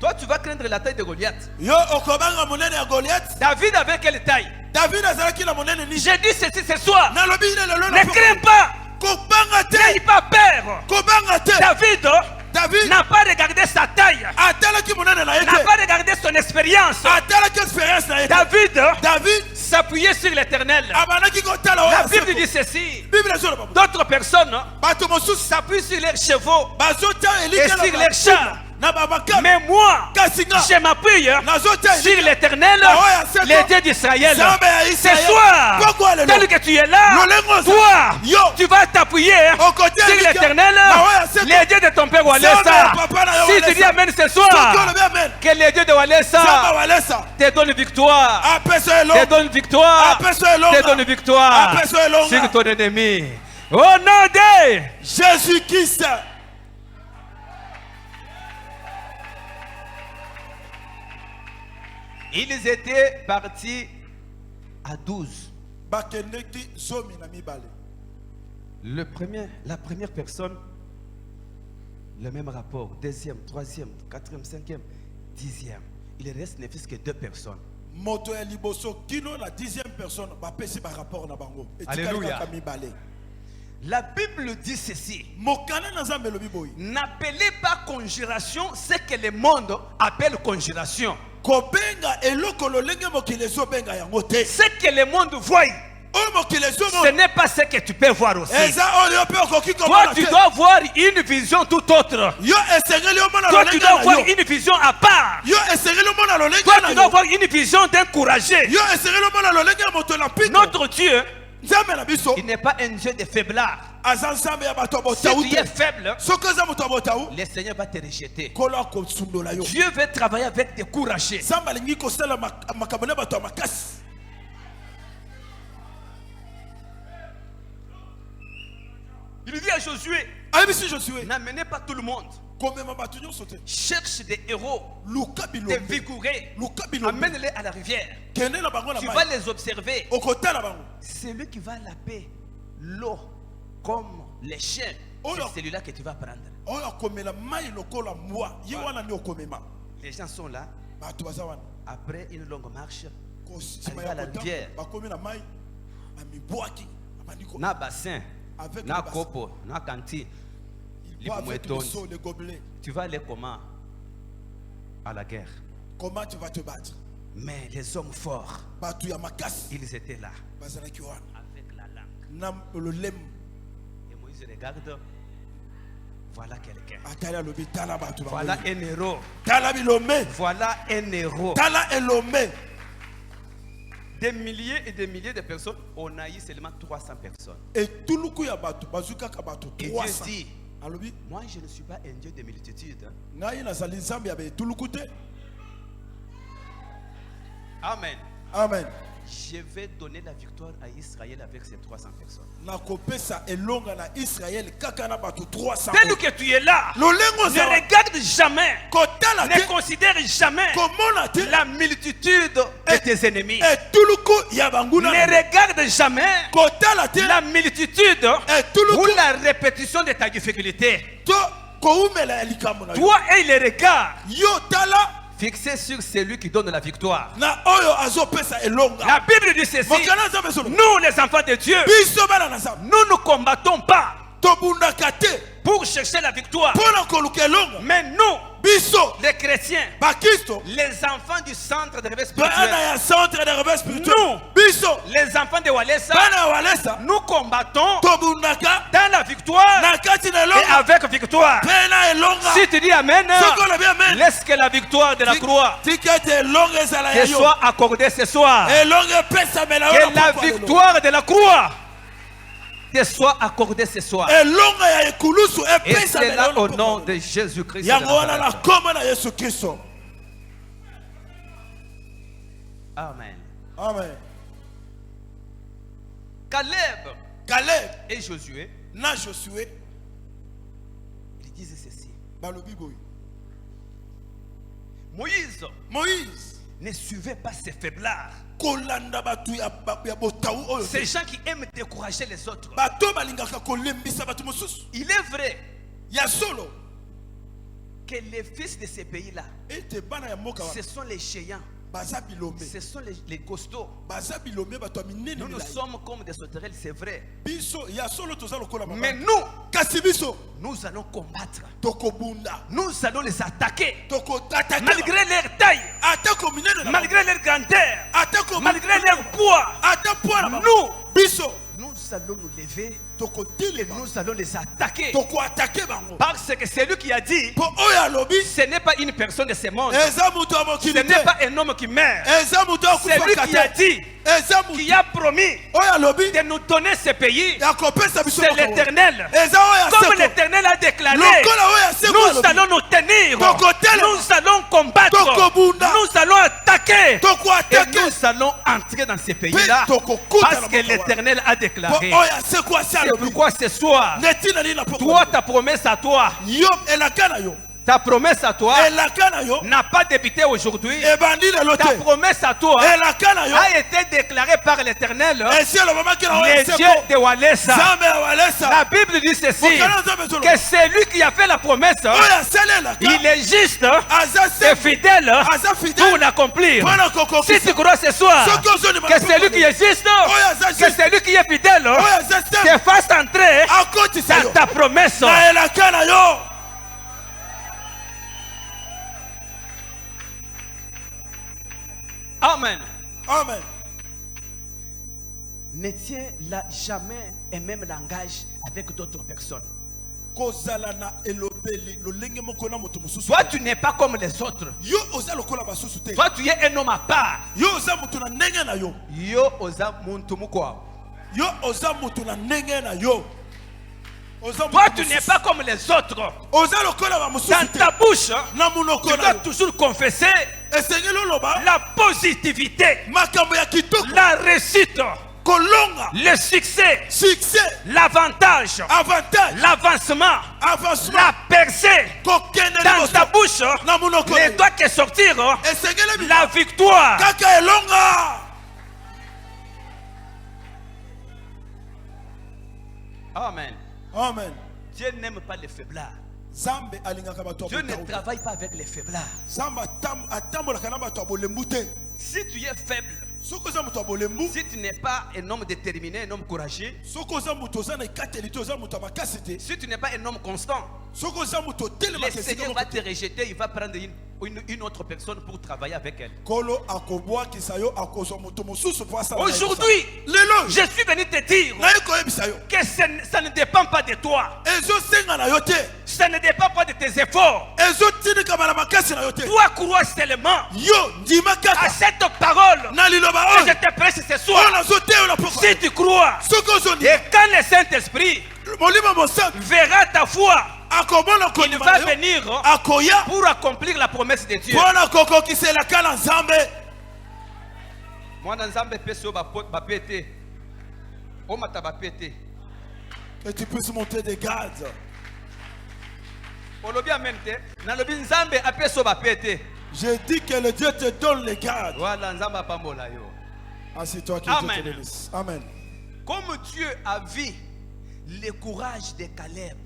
Toi tu vas craindre la taille de Goliath. Yo okobanga monene ya Goliath. David avait quelle taille? David azalaki na monene ni. J'ai dit ceci ce soir. Na lobi ile lelo Ne crains pas. Kobanga N'aie te. pas peur. Kobanga te. David David n'a pas regardé sa taille. atalaki monene na N'a yete. pas regardé son expérience. Atalaki expérience na yete. David s'appuyait sur l'éternel. abanaki kotala La oyo. Bible dit ceci. Bible ezola babu. D'autres personnes Bato mosusu s'appuient sur leurs chevaux bazota et elike sur leurs chars. na babaka. Mais moi, Kasinga. je m'appuie Nazota sur elike. l'éternel, le Dieu d'Israël. Zambe ya Ce Israël. soir, Pourquoi le tel que tu es là, Lolengo za- toi, Yo. tu vas t'appuyer Au côté sur elike. l'éternel, Na le Dieu de ton père Zambe Walesa. ya papa na yo Si tu Walesa. dis Amen ce Soki soir, olobi amen. que le Dieu de Zamba Walesa walesa. te donne victoire. Apeso Te elonga. donne victoire. Apeso Te elonga. donne victoire Apeso elonga. sur ton ennemi. Au nom de Jésus-Christ. Ils étaient partis à 12. Bakendeki zomi na mibale. La première personne, le même rapport. Deuxième, troisième, quatrième, cinquième, 10e. Il reste ne fût que 2 personnes. Moto ya liboso kino la 10e personne bapesi ba rapport na bango. Alléluia. Kaka mibale. La Bible dit ceci. Mokana na Nzambe lobi boyi. N'appelez pas conjuration ce que le monde appelle conjuration. Kobenga eloko lolenge mokili ezobenga yango te. Ce que le monde voit, Oyo mokili ce ezomona. n'est pas ce que tu peux voir aussi. Eza oyo pe okoki Toi, komona tu te. dois voir une vision tout autre. Yo esengeli omona Toi, tu lolenge dois na voir yo. une vision à part. Yo esengeli omona lolenge Toi, na tu dois yo. voir une vision d'un courageux. Yo esengeli omona lolenge ya moto na piko. Notre Dieu, Nzambe na biso. il n'est pas un Dieu de faiblard. Aza Nzambe ya bato Si botaou tu es te. faible, Soki eza moto abotaou. le Seigneur va te rejeter. Kolo akosundola yo. Dieu veut travailler avec des courageux. Nzambe alingi kosala makambo na bato ya makasi. Il dit à Josué, Ayebisi Josué. n'amenez pas tout le monde. Komema bato nyonso te. Cherche des héros, Luka des bilombe. vigoureux. Luka bilombe. Amène-les à la rivière. Kende na bango na Tu mai. vas les observer. Okotala bango. Celui qui va laper l'eau comme les chiens, Oh là. c'est celui-là que tu vas prendre. Oyo akomela mai lokola mwa. Ye wana ni okomema. Les gens sont là. Bato baza wana. Après une longue marche, Kosima Arrivé à la ya kota. rivière. Bakomi na mai. Amibwaki. Abandi ko. na bassin, Avec na le bassin. kopo, na kanti, Il boit avec le Lipomoetoni. seau, les gobelets. tu vas aller comment? À la guerre. Comment tu vas te battre? Mais les hommes forts, bato ya makasi ils étaient là. bazalaki wana Avec la langue. na lolemo Et Moïse regarde. Voilà quelqu'un. atali alobi tala bato Voilà un héros. tala bilombe Voilà un héros. tala elombe. Des milliers et des milliers de personnes, on a eu seulement 300 personnes. etuluku ya bato bazwi kaka bato Et Dieu 300 dit, alobi moi je ne suis pas un Dieu de multitude. ngai nazali nzambe ya baetuluku te. Amen. Amen. Je vais donner la victoire à Israël avec ces 300 personnes. nakopesa elonga na Israël kaka na bato 300 Dès que tu es là, lolengo ne regarde jamais, kotala ne te considère jamais komona te la multitude de tes ennemis. etuluku ya banguna Ne regarde jamais kotala te la multitude ou etuluku la répétition de ta difficulté. to koumela ya likambo na yo Toi et les regards yo tala fixés sur celui qui donne la victoire. na oyo azopesa elonga La Bible dit ceci. mokana nzambe solo Nous, les enfants de Dieu, biso bana na nzambe nous ne combattons pas tobundaka te pour chercher la victoire. mpona koluka elonga Mais nous, biso les chrétiens, bakristo les enfants du centre de réveil bana spirituel, ya centre de réveil spirituel Nous. biso les enfants de Walesa, bana ya walesa nous combattons tobundaka dans la victoire na kati na et elonga avec victoire. mpe na elonga Si tu dis Amen, soki olobi amen laisse que la victoire de la croix tika ete elonga ezala ya te yo soit accordée ce soir. elonga epesamela yo Que na la pokwa lelo. victoire de la croix te soit accordée ce soir. elonga ya ekulusu Et c'est epesamela là yo na au pokwa nom lelo. de Jésus-Christ. de yango wana na Nazareth. kombo na yesu kristo Amen. amen Caleb Caleb et Josué, na Josué ils disent ceci. balobi boye Moïse Moïse ne suivait pas ses faiblards. kolanda bato ya botawu oyo Ces gens qui aiment décourager les autres. bato balingaka kolembisa bato mosusu Il est vrai ya solo que les fils de ces pays-là, ete bana ya mboka ce sont les géants, baza bilombe ce sont les costauds. baza bilombe bato ya minene Nous, nous milai sommes comme des sauterelles, c'est vrai. biso ya solo toza lokola Mais mama nous, kasi biso nous allons combattre. tokobunda Nous allons les attaquer. tokotaka Malgré leur taille, atako minene na malgré leur grandeur, atako malgré leur poids, ata poa na nous, biso nous allons nous lever et tokotilema nous allons les attaquer. tokoatake bango Parce que c'est lui qui a dit, po oyo alobi ce n'est pas une personne de ce monde. eza moto ya Ce mokili n'est te pas un homme qui meurt. eza moto ya C'est lui kufaka qui a te dit, eza moto qui a promis oyo alobi de nous donner ce pays. ya kopesa biso C'est mokolo. l'Éternel. eza oyo Comme aseko l'Éternel a déclaré, lokola oyo aseko nous alobi allons nous tenir. Tokotelema. Nous allons combattre. Tokobunda. Nous allons attaquer. Et tokoatake nous allons entrer dans ces pays-là. Pe tokokuta Parce na que mboka wana. l'Éternel a po déclaré. oyo aseko asi C'est alobi pourquoi ce soir, netina nini na poko toi, ta promesse à toi, yo elaka na yo ta promesse à toi elaka na yo n'a pas débuté aujourd'hui. ebandi lelo Ta te promesse à toi elaka na yo a été déclarée par l'Éternel, esi elobamaki na oyo les dieux aseko de Walesa. nzambe ya walesa La Bible dit ceci, mokana nzambe ezoloba que celui qui a fait la promesse, oyo asali elaka il est juste aza et se fidèle aza pour fidèle l'accomplir. mpona Si kokokisa tu crois ce soir soki ozondima que celui qui est juste, que celui qui est fidèle, oyo aza se te fasse entrer akotisa dans yo ta promesse. na elaka na yo Amen. amen Ne tiens là jamais un même langage avec d'autres personnes. kozala na elobeli lolenge moko na moto mosusu Toi, tu n'es pas comme les autres. yo oza lokola basusu te Toi, tu es un homme à part. yo oza moto na ndenge na yo Yo oza muntu mukwa. yo oza moto na ndenge na yo oza Toi, moto tu n'es mosusu. pas comme les autres. oza lokola ba Dans mosusu te ta bouche, na monoko tu na dois yo toujours confesser esengeli oloba la positivité, makambo ya kitoko la réussite, kolonga le succès, succès l'avantage, avantage l'avancement, avancement la percée. kokende Dans ta bouche na monoko na ne yo doit que sortir esengeli la victoire. kaka elonga Amen. amen Dieu n'aime pas les faiblards. nzambe alingaka bato Dieu ya ne botawu te. travaille pas avec les faiblards. nzambe atambolaka na bato ya bolembu te Si tu es faible, soki oza moto ya bolembu si tu n'es pas un homme déterminé, un homme courageux, soki oza moto oza na ekateli te oza moto ya makasi te si tu n'es pas un homme constant, soki oza moto le otelemaka esika Seigneur moko va te te rejeter, il va prendre une autre personne pour travailler avec elle. Kolo akoboa kisayo akozo moto mosusu pour ça. Aujourd'hui, lelo je suis venu te dire na eko ebisayo. que ça ne dépend pas de toi. Ezo senga na yote. Ça ne dépend pas de tes efforts. Ezo tinika bala makasi na yote. Toi, crois seulement Yo ndima à kaka. cette parole Na liloba que je o. te prêche ce soir. Ona zote ona poko. Si tu crois, Soko zondi. et quand le Saint-Esprit Molima mosak. verra ta foi, Akobona ko il va venir akoya. pour accomplir la promesse de Dieu. Bona koko kisela kala nzambe. Moi, dans Zambé, peso ba pété. O mata ba pété. Que tu puisses monter des gardes. Olobi amen te. Na lobi Nzambe a peso ba pété. Je dis que le Dieu te donne les gardes. Voilà Nzamba pambola yo. Assieds-toi qui Amen. te bénisse. Amen. Comme Dieu a vu le courage de Caleb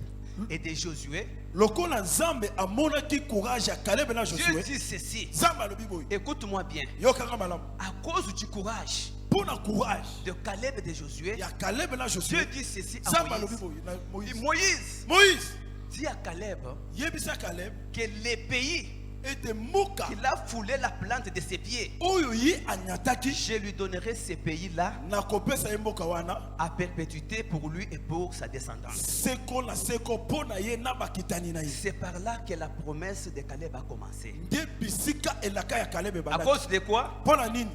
et de Josué, Lokola Nzambe amona ki courage à Caleb na Dieu Josué. dit ceci. Nzambe alobi boy. Écoute-moi bien. Yokanga malamu. À cause du courage Pona courage. de Caleb et de Josué, Ya Caleb na Dieu Josué. dit ceci à Nzambe alobi Moïse. boy na Et Moïse. Moïse Moïse. dit à Caleb Yebisa Caleb que les pays était moka. qu'il a foulé la plante de ses pieds, Oyo yi anyataki je lui donnerai ces pays-là na kopesa mboka wana. à perpétuité pour lui et pour sa descendance. Seko la seko pona ye na bakitani na ye. C'est par là que la promesse de Caleb a commencé. Nde bisika elaka ya Caleb À bana. cause de quoi? Pona nini?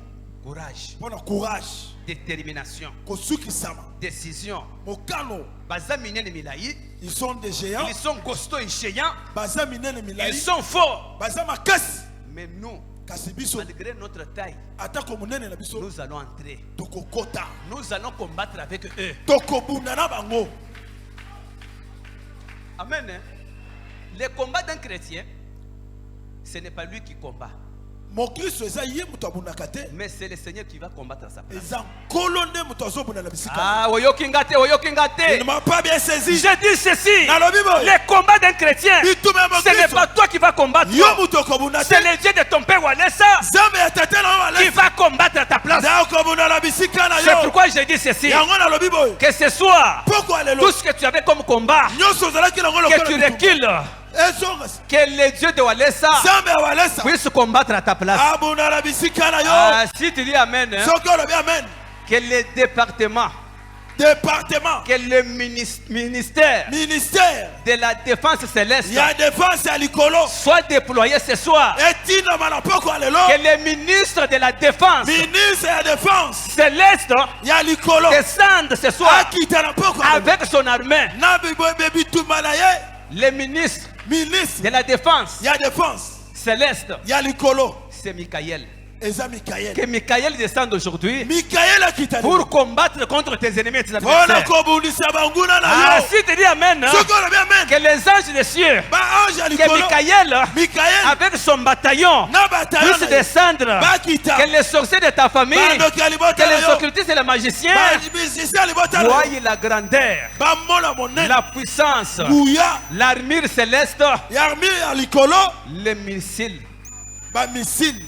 Courage, Pona courage. détermination, Kosuki sama. décision. Mokano. Baza minene milayi, Ils sont des géants. ils sont costauds et géants, Baza minene milai. ils sont forts. Baza makasi. Mais nous, Kasi biso. malgré notre taille, Atako munene na biso. nous allons entrer. Tokokota. Nous allons combattre avec eux. Tokobunda na bango. Amen. Hein? Le combat d'un chrétien, ce n'est pas lui qui combat, Mon Christ eza ye muto abundaka te. mais c'est le Seigneur qui va combattre à sa place. Eza nkolo nde muto azobunda na bisika. Ah, oyokinga te, oyokinga Il ne te. m'a pas bien saisi. Je dis ceci. Nalobi boy. Le combat d'un chrétien, Bitume ya ce n'est mokristo. pas toi qui vas combattre. Yo muto okobunda te. C'est le Dieu de ton père Walesa Nzambe ya tata na yo qui alesa. va combattre à ta place. Nda okobunda na bisika na C'est yo. pourquoi je dis ceci. Yango nalobi boy. Que ce soit Pourquoi lelo? tout ce que tu avais comme combat, Nyonso ozalaki nango que lokola tu bitumba. recules, Ezonga. que le Dieu de Walesa Nzambe ya walesa. puisse combattre à ta place. Abunda na bisika na yo. Ah, si tu dis Amen, hein, Soki olobi amen. que le département, Département. que le ministère Ministère. de la défense céleste Ya défense ya likolo. soit déployé ce soir. Etina manapoko lelo. Que le ministre de la défense Ministre ya défense. céleste Ya likolo. descende ce soir Akita na poko. avec son armée. Na bitumba na ye. Le ministre Ministre de la défense ya défense. céleste, Ya likolo. c'est Michael. Eza Mikael. Que Michael descende aujourd'hui Mikael akita. pour combattre contre tes ennemis et tes Pona adversaires. kobundisa banguna na Ah, yo. si tu dis Amen, hein, Soki olobi amen. que les anges des cieux, Ba ange ya que likolo. Michael, Mikael. avec son bataillon, Na bataillon puisse na ye. descendre. Bakita. Que les sorciers de ta famille, Bandoki ya libota que na les yo. occultistes et les magiciens Bamisisi ya libota na yo. voient la grandeur, Bamona monene. la puissance, Buya. l'armure céleste, Ya armure ya likolo. les missiles, Ba missile.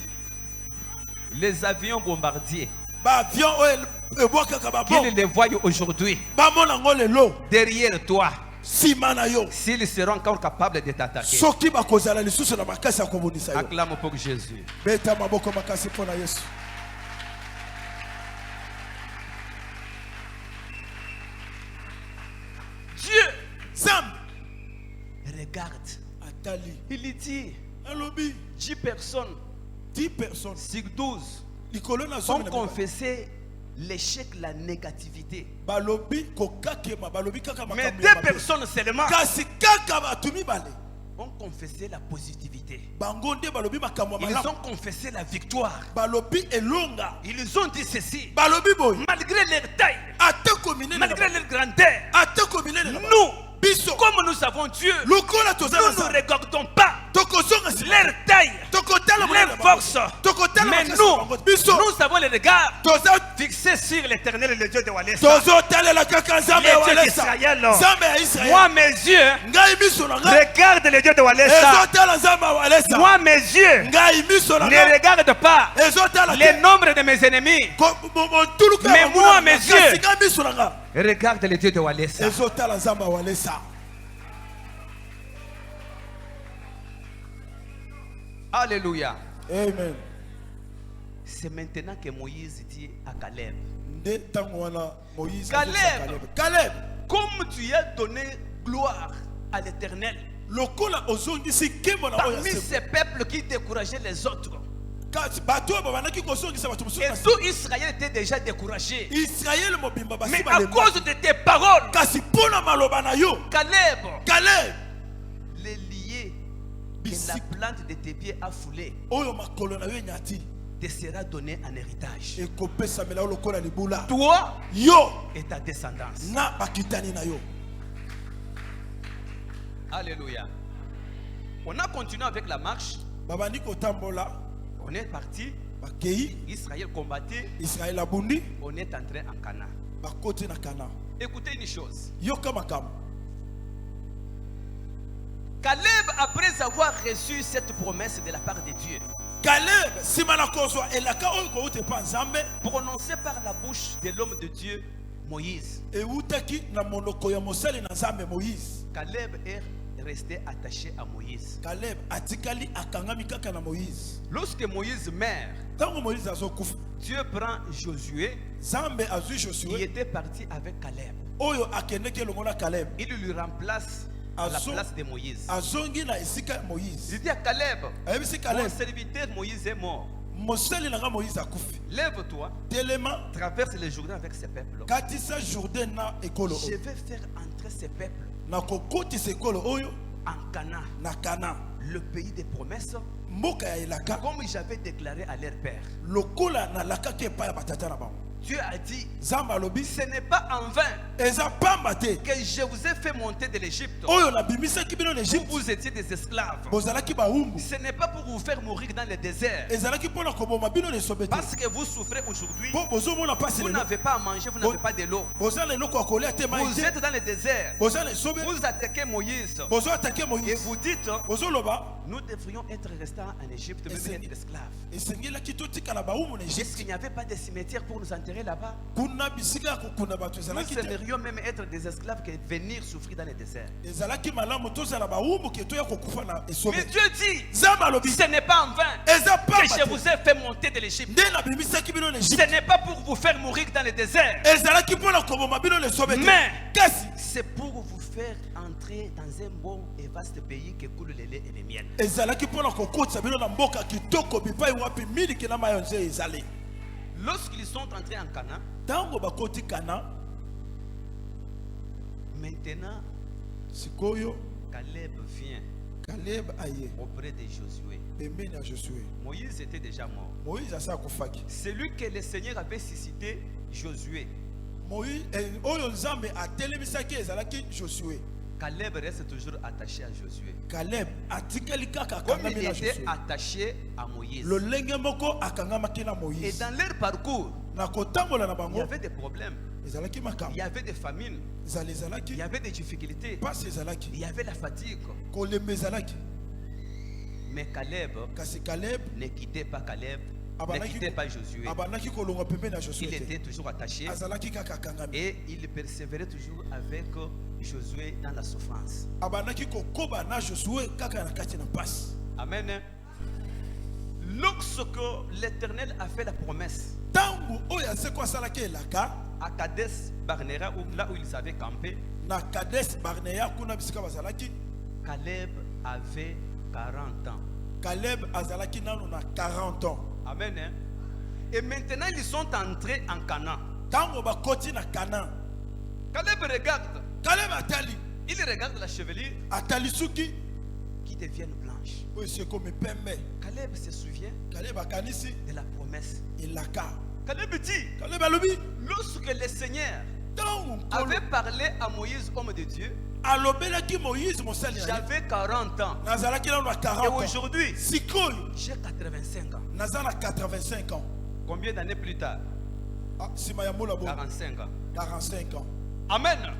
les avions bombardiers. Ba avion oyo ebwakaka babombe. Qu'ils les voient aujourd'hui Bamona ngo lelo. derrière toi, Sima na yo. s'ils seront encore capables de t'attaquer. Soki bakozala lisusu na makasi ya kobundisa yo. Acclame pour Jésus. Beta maboko makasi mpona Yesu. Dieu Sam. regarde, Atali. il dit Alobi. 10 personnes 10 personnes. sur 12 Likolo na ont zomi na confessé l'échec, la négativité. balobi kokakema balobi kaka Mais makambo 2 ya mabe. personnes seulement Kasi kaka batu mibale. ont confessé la positivité. Bango nde balobi makambo ya Ils malamu. ont confessé la victoire. Balobi elonga. Ils ont dit ceci. Balobi boy. Malgré leur taille, Ateko minene. malgré leur grandeur, Ateko minene. nous, Biso. comme nous avons Dieu, Lokola nous tozala ne sa. regardons pas Tokozonga si. leur taille, Tokotala leur force. Tokotala Mais Biso. nous avons le regard Toza fixé sur l'éternel, le Dieu de Walesa. tozotalela kaka nzambe ya Le Dieu walesa. d'Israël. Nzambe ya Israël. Moi, mes yeux, Ngai miso na ngai. regarde le Dieu de Walesa. Ezotala nzambe ya walesa. Moi, mes yeux, Ngai miso na ne ngai. regarde pas Ezotala le nombre de mes ennemis. Tuluka Mais ya moi, banguna na mes ngai. yeux. Kasi ngai miso na ngai. Regarde le Dieu de Walesa. Ezotala nzambe ya walesa. Alléluia. Amen. C'est maintenant que Moïse dit à Caleb, Nde tango wana Moïse Caleb. azosaka Caleb. comme tu as donné gloire à l'Éternel Lokola ozongisi kembo na oya parmi se. ces peuples qui décourageaient les autres, Kasi bato babanaki kozongisa bato et mosusu. tout Israël était déjà découragé. Israël mobimba basi Mais à balemba. cause de tes paroles, Kasi pona maloba na yo. Caleb, Caleb. les liés que Bisi- la plante de tes pieds a foulé Oyo makolo na yo nyati. te sera donné en héritage. Ekopesa mela lokola libula. Toi Yo et ta descendance. na bakitani na yo. Alléluia. On a continué avec la marche. Babandi kotambola. On est parti. Bakei. Israël combattait. Israël abundi. On est entré en Canaan. Bakoti na kana. Écoutez une chose. Yoka makam. Caleb, après avoir reçu cette promesse de la part de Dieu, Caleb simana kozwa elaka oyo ko ute pa nzambe prononcée par la bouche de l'homme de Dieu, Moïse, eutaki na monoko ya mosali na nzambe Moïse. Caleb est resté attaché à Moïse. Caleb atikali akangami kaka na Moïse. Lorsque Moïse meurt, Tango Moïse azokufa, Dieu prend Josué Nzambe azwi qui Josué était parti avec Caleb. oyo akendeki elongo na Caleb. Il lui remplace à la Azo- place de Moïse. Azongi na esika ya Moïse. Il dit à Caleb, Ayebisi mon Caleb, serviteur Moïse est mort. mosali na nga Moïse akufi. Lève-toi, Telema traverse le Jourdain avec ces peuples. katisa Jourdain na ekolo Je oyo. vais faire entrer ces peuples Na kokotisa ekolo oyo en Canaan, na Kana. le pays des promesses, Mboka ya elaka comme j'avais déclaré à leur père. lokola na lakaki epai ya batata na bango. Dieu a dit, Nzambe alobi ce n'est pas en vain eza pamba te que je vous ai fait monter de l'Égypte. oyo nabimisaki bino na Vous, Egypte. vous étiez des esclaves. Bozalaki bawumbu. Ce n'est pas pour vous faire mourir dans le désert. Ezalaki mpona koboma bino na esobe te. Parce que vous souffrez aujourd'hui. Po bozomona pasi Vous lelo. n'avez pas à manger, vous n'avez pas de l'eau. Boza na eloko ya kolia te mai Vous te. êtes dans le désert. Boza na esobe. Vous attaquez Moïse. Bozo atake Et Moïse. vous dites, Bozoloba nous devrions être restants en Égypte, même être esclaves. esengelaki totikala bawumu na Est-ce Egypte. qu'il n'y avait pas de cimetière pour nous enterrer là-bas? Kuna bisika ya kokunda bato Nous ezalaki te. aimerions même être des esclaves que venir souffrir dans le désert. Ezalaki malamu tozala bawumu ke toya kokufa na esobe. Mais Dieu dit, Nzambe alobi ce n'est pas en vain eza que pamba je te. vous ai fait monter de l'Égypte. Nde nabimisaki bino na Ce Egypte. n'est pas pour vous faire mourir dans le désert, Ezalaki mpona koboma bino na esobe te. mais Kasi c'est pour vous faire entrer dans un bon et vaste pays qui coule le lait et le miel. ezalaki mpona kokotisa bino na mboka kitoko bipai wapi miliki na mayo nze ezali. Lorsqu'ils sont entrés en Canaan, Tango bakoti Kana, maintenant sikoyo Caleb vient Caleb aye auprès de Josué. pembeni ya Josué. Moïse était déjà mort. Moïse asa akufaki. Celui que le Seigneur avait suscité, Josué. Moïse oyo Nzambe atelemisaki ezalaki Josué. Caleb reste toujours attaché à Josué. Caleb atikali kaka Comme akangami il na était Josué. attaché à Moïse. Lolenge moko akangamaki na Et Moïse. dans leur parcours, Na kotambola na il y bango avait des problèmes, ezalaki il makambo. y avait des famines, Ezali il ezalaki y avait des difficultés, pasi ezalaki il y avait la fatigue. kolemba ezalaki. Mais Caleb Kasi Caleb ne quittait pas Caleb, ne Abanaki- quittait pas Josué. abanaki kolongwa pembeni ya Josué Il te. était toujours attaché Azalaki kaka akangami. et il persévérait toujours avec Josué dans la souffrance. Abanaki kokoba na Josué kaka na kati na pasi. Amen. Lorsque l'Éternel a fait la promesse Tango oyo aseko asalaki elaka à Kadesh Barnera, là où ils avaient campé, na Kades Barnea kuna bisika bazalaki, Caleb avait 40 ans. Caleb azalaki nano na 40 ans. Amen. Hein? Et maintenant, ils sont entrés en Canaan. Tango bakoti na Canaan, Caleb regarde. Caleb atali, Il regarde la chevelure atali suki qui devient blanche. oyo seko mipembe. Caleb se souvient Caleb akanisi de la promesse. elaka. Caleb dit, Caleb alobi lorsque le Seigneur tango avait nkolo parlé à Moïse, homme de Dieu, alobelaki Moïse mosali na ye. j'avais 40 ans. Nazalaki nano na Et 40 ans. aujourd'hui, Sikoyo j'ai 85 ans. naza na 85 ans. Combien d'années plus tard? Ah, sima ya mola bo 45 ans. 45 ans. Amen. Amen.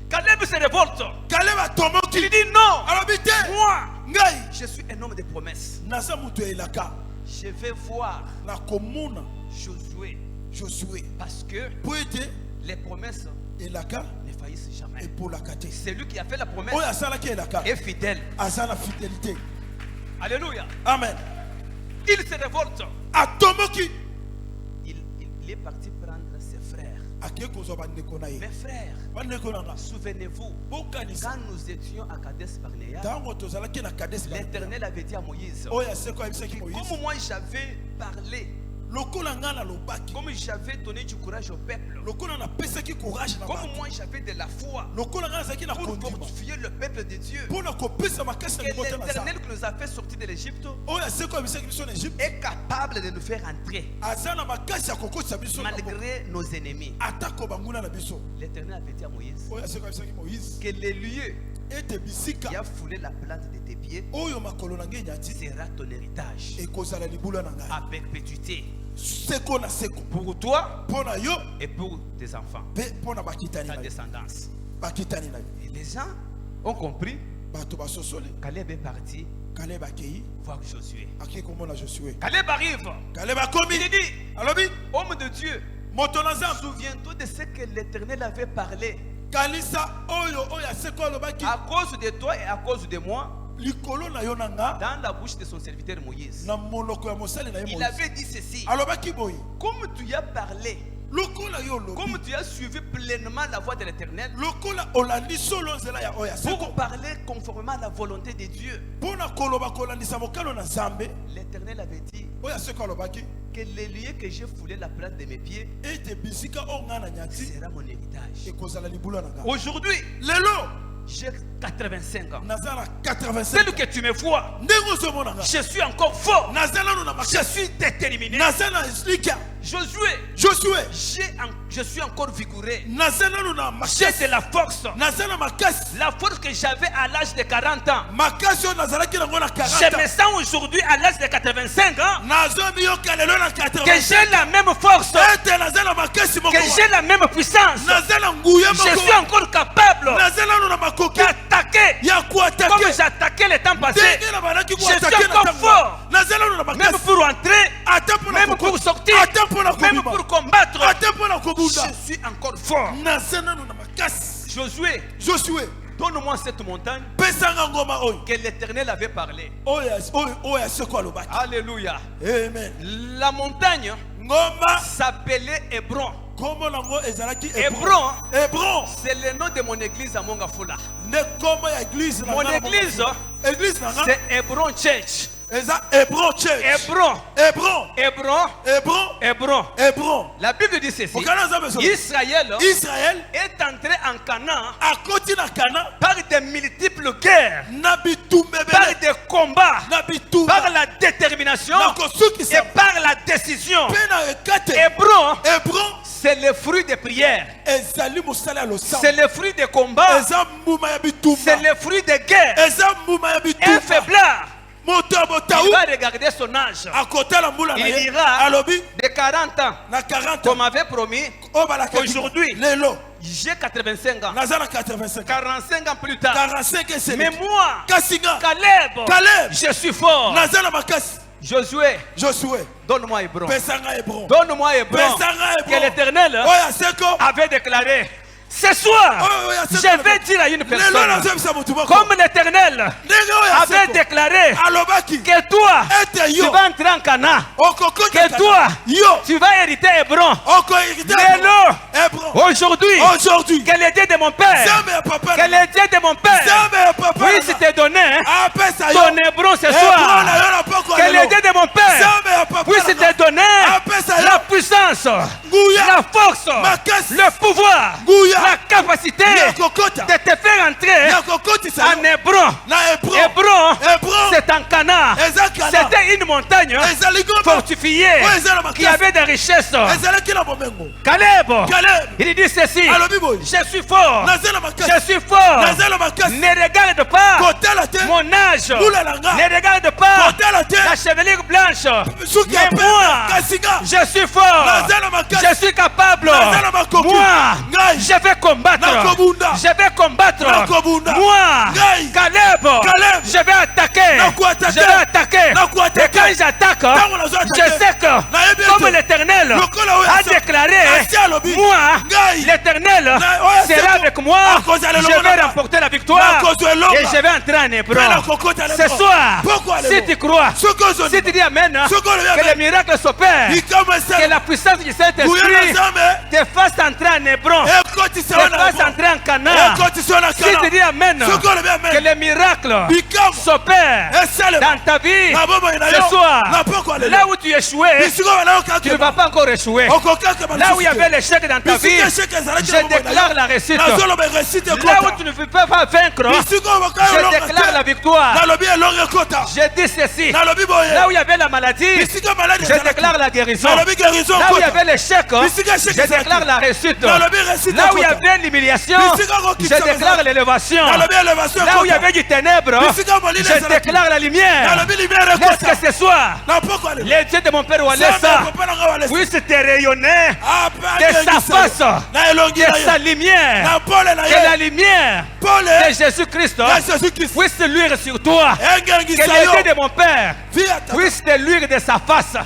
Caleb se révolte. Caleb atomoki. Il dit non. Alobi te Moi, ngai je suis un homme de promesses. naza mutu ya elaka. Je vais voir Na komona Josué. Josué Parce que po ete les promesses elaka ne faillissent jamais. epolaka te. Celui qui a fait la promesse Oyo asalaki elaka est fidèle. aza na fidélité. Alléluia. Amen. Il se révolte. Atomoki. Il est parti prendre ses frères. Mes frères, souvenez-vous, quand nous étions à Kadesh Barnea, l'Éternel avait dit à Moïse, comme moi j'avais parlé, comme j'avais donné du courage au peuple, comme moi j'avais de la foi pour fortifier le peuple de Dieu, que l'Éternel qui nous a fait sortir de l'Égypte est capable de nous faire entrer malgré nos ennemis. L'Éternel avait dit à Moïse que les lieux qui a foulé la plante de tes pieds sera ton héritage à perpétuité pour toi et pour tes enfants, ta descendance. Et les gens ont compris. Caleb est parti voir Josué. Caleb arrive. Il dit, homme de Dieu, souviens-toi de ce que l'Éternel avait parlé. À cause de toi et à cause de moi, dans la bouche de son serviteur Moïse, il avait dit ceci: comme tu as parlé, comme tu as suivi pleinement la voix de l'Éternel, pour parler conformément à la volonté de Dieu, l'Éternel avait dit que les lieux que j'ai foulé la plante de mes pieds sera mon héritage. Aujourd'hui, j'ai 85 ans. Celui que tu me vois, je suis encore fort. Je suis déterminé. Josué, je suis encore vigoureux. J'ai de la force. La force que j'avais à l'âge de 40 ans. Je me sens aujourd'hui à l'âge de 85 ans que j'ai la même force, que j'ai la même puissance. Je suis encore capable d'attaquer comme j'ai attaqué le temps passé. Je suis encore fort, même pour entrer, même pour sortir, même pour combattre. Je suis encore fort. Josué, donne-moi cette montagne que l'Éternel avait parlé. Alléluia. Amen. La montagne s'appelait Hébron. Hébron, c'est le nom de mon église à Mongafula. Mon église, c'est Hébron Church. Hébron. La Bible dit ceci: Israël est entré en Canaan par de multiples guerres, par des combats, par la détermination et par la décision. Hébron, c'est le fruit des prières, c'est le fruit des combats, c'est le fruit des guerres. Un faiblard, il va regarder son âge. Il dira de 40 ans, comme avait promis. Aujourd'hui, j'ai 85 ans. 45 ans plus tard. Mais moi, Caleb, je suis fort. Josué, donne-moi Hébron. Donne-moi Hébron que l'Éternel avait déclaré. Ce soir, je vais dire à une personne, comme l'Éternel avait déclaré que toi, tu vas entrer en Canaan, que toi, tu vas hériter Hébron. Aujourd'hui, que le Dieu de mon père, que le Dieu de mon père puisse te donner ton Hébron ce soir. Que le Dieu de mon père puisse te donner la puissance, la force, le pouvoir, la capacité de te faire entrer en Hébron. Hébron, c'est en Canaan. C'était une montagne fortifiée qui avait des richesses. Caleb, il dit ceci: je suis fort, je suis fort. Ne regarde pas mon âge, ne regarde pas la chevelure blanche. Mais moi, je suis fort, je suis capable. Moi, je vais combattre. Je vais combattre. Moi, Caleb, je vais attaquer. Je vais attaquer. attaquer. Et quand j'attaque, je sais que comme l'Éternel a déclaré, moi, l'Éternel sera avec moi, je vais remporter la victoire et je vais entrer en Hébreu. Ce soir, si tu crois, si tu dis Amen, que le miracle s'opère, que la puissance du Saint-Esprit te fasse entrer en Hébreu, te fasse entrer en Canaan. Si tu dis Amen, que le miracle s'opère dans ta vie, ce soir, là où tu échouais, tu ne vas pas encore échouer. Là où il y avait l'échec dans ta vie, je déclare la réussite. Là où tu ne peux pas vaincre, je déclare la victoire. Je dis ceci. Là où il y avait la maladie, je déclare la guérison. Là où il y avait l'échec, je déclare la réussite. Là où il y avait l'humiliation, je déclare l'élévation. Là où il y avait du ténèbre, je déclare la lumière. Laisse que ce soir, les dieux de mon père Walesa puissent te rayonner de sa face, de sa lumière, que la lumière de Jésus-Christ puisse luire sur toi, que les dieux de mon père puissent te luire de sa face.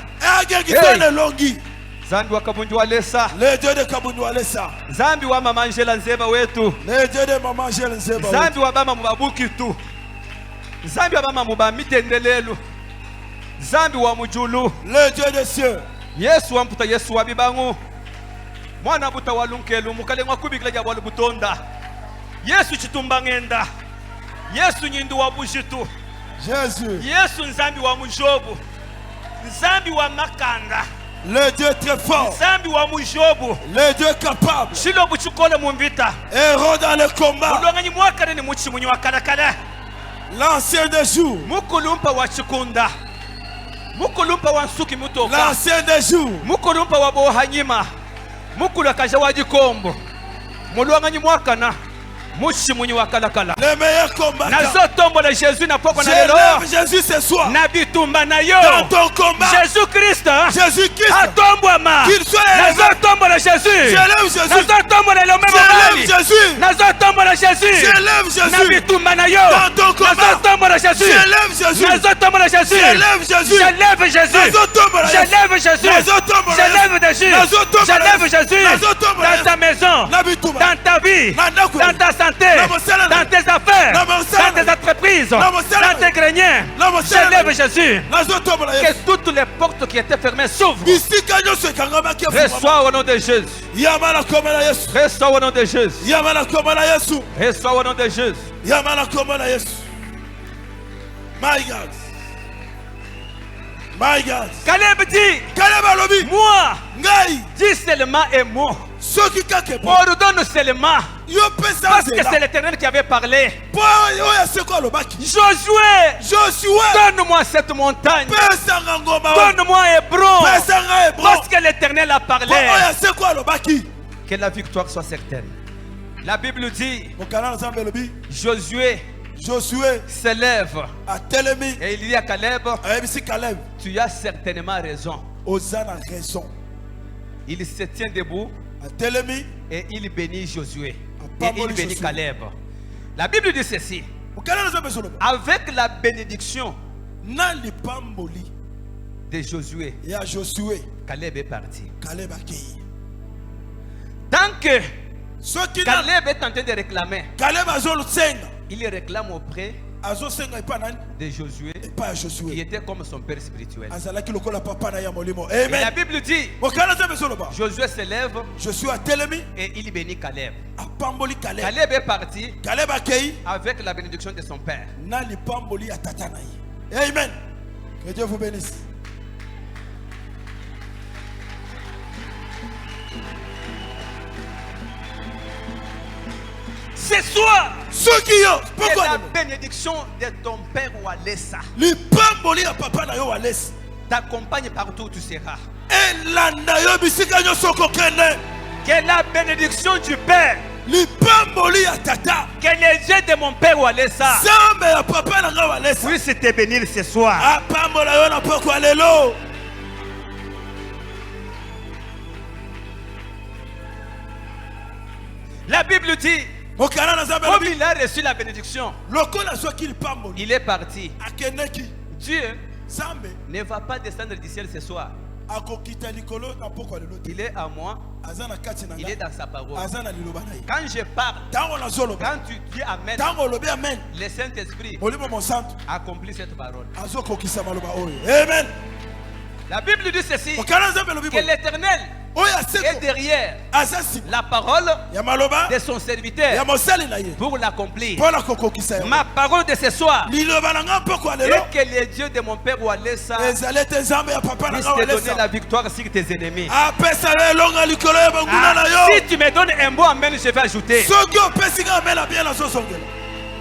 Zambi wa Kabundu Walesa, Les dieux de Kabundu Walesa, Zambi wa mama Angela Nzeba wetu, les dieux de Maman Angèle Nzeba, Zambi wa bama mubabuki tu, Zambi wa bama mubamitendelelu, Zambi wa mujulu, les dieux des cieux, Yesu wa mputa Yesu wa bibangu, mwana buta walunkelu mukale ngakubikila ya walubutonda, Yesu chitumba ngenda, Yesu nyindu wa bujitu, Jésus, Yesu nzambi wa mujobu, nzambi wa makanda, le Dieu très fort, nzambi wa mujobu, le Dieu capable, shilo buchukole mumvita, héros dans le combat, mulwanganyi mwakane ni muchi munyi wa kalakala, l'ancien des jours, mukulumpa wa chikunda, mukulumpa wa nsuki mutoka, l'ancien des jours, mukulumpa wa bohanyima, mukulakaja wa jikombo, mulwanganyi mwakana muchi munyi wa kalakala. le meilleur combattant. Nazo tombo la Jésus na poko na lelo. J'élève Jésus ce soir. Na bitumba na yo. Dans ton combat, Jésus-Christ. Jésus-Christ, Atombwama. qu'il soit élevé. Nazo tombo la Jésus. J'élève Jésus. Nazo tombo la lombe J'élève mobali. Jésus. Nazo tombo la Jésus. J'élève Na Jésus. bitumba na yo. Dans ton combat. Nazo tombo la Jésus. J'élève Jésus. Nazo tombo la Jésus. J'élève Jésus. J'élève Jésus. Nazo tombo la J'élève Jésus. Nazo tombo la J'élève Jésus. Nazo tombo la J'élève Jésus. Nazo tombo la Dans ta maison. Na bitumba. Dans ta vie. Na ndaku. Dans ta santé. Na mosala. Dans tes affaires. Na mosala. Dans tes entreprises. Na mosala. Dans tes greniers. Na mosala. J'élève Jésus. Nazo tombo la Que toutes les portes qui étaient fermées s'ouvrent. bisika nyonso ekangama ke Reçois au nom de Jésus. yamana kombo na Yesu, Reçois au nom de Jésus. yamana kombo na Yesu, Reçois au nom de Jésus. yamana kombo na Yesu. My God, my God. Caleb dit, Caleb alobi moi, ngai dis seulement un mot. soki kake po Ordonne seulement. yo pesa Parce que c'est nzela l'Éternel qui avait parlé. po oyo seko alobaki Josué, Josué donne-moi cette montagne. pesanga ngoma wana Donne-moi Hébron. pesanga Hébron Parce que l'Éternel a parlé. po oyo seko alobaki. Que la victoire soit certaine. La Bible dit, Mokana na Nzambe alobi Josué Josué s'élève atelemi et il dit à Caleb, ayebisi Caleb tu as certainement raison. oza na raison, Il se tient debout atelemi et il bénit Josué. Et Pardon, il bénit Josué. Caleb. La Bible dit ceci. Mokana na Nzambe soloba Avec la bénédiction na lipamboli de Josué, ya Josué Caleb est parti. Caleb akei Tant que soki na Caleb est en train de réclamer, Caleb azosenga il réclame auprès azosenga epa nani de Josué, epa ya qui Josué était comme son père spirituel. azalaki lokola papa na ya molimo. Et la Amen. Bible dit, Mokana na Nzambe soloba Josué se lève Josué atelemi et il bénit Caleb. apamboli Caleb. Caleb est parti Caleb akei avec la bénédiction de son père. na lipamboli ya tata na ye. Amen. Que Dieu vous bénisse. Ce soir, Soki yo que pourquoi la bénédiction de ton père Walesa lipamboli ya papa na yo alesi t'accompagne partout où tu seras. elanda yo bisika nyonso okokende. Que la bénédiction du père, Lipamboli ya tata que les yeux de mon père Walesa Zambe ya papa na nga walesa puissent te bénir ce soir. apambola yo na pokwa lelo. La Bible dit, Mokana na Nzambe comme alobi il a reçu la bénédiction, lokola soki lipamboli il est parti. akendeki Dieu Zambe ne va pas descendre du ciel ce soir. akokita likolo na poko lelo te. Il est à moi, Azana kati na il est dans sa parole. Azana liloba na ye. Quand je parle, Tango na zolo. quand tu dis Amen, Tango lobi amen. le Saint-Esprit Molimo mon santo. accomplit cette parole. Azokokisa maloba oyo. Amen. La Bible dit ceci, Okana Zambe lobi que bo. l'Éternel Oya est seko. derrière Azasi. la parole Ya maloba. de son Ya serviteur mosali na ye. pour l'accomplir. Pona kokokisa ya. Ma parole de ce soir Liloba na nga poko est lelo. que le Dieu de mon Père Walesa Ezalete Zambe ya papa na puisse nga te donner walesa. la victoire sur tes ennemis. Apesa le longa likolo ya banguna na Ah, si yo. tu me donnes un mot amen, je vais ajouter. Soki opesi nga amen na bien na zozongela.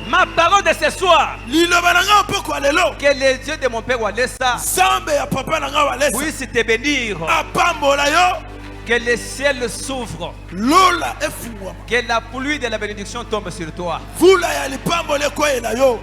Ma parole de ce soir, Liloba na nga poko lelo. que le Dieu de mon Père Walesa Zambe ya papa na nga walesa. puisse te bénir, Apambola yo. que le ciel s'ouvre, Lola efungwama. que la pluie de la bénédiction tombe sur toi, Vula ya lipambole koye na yo.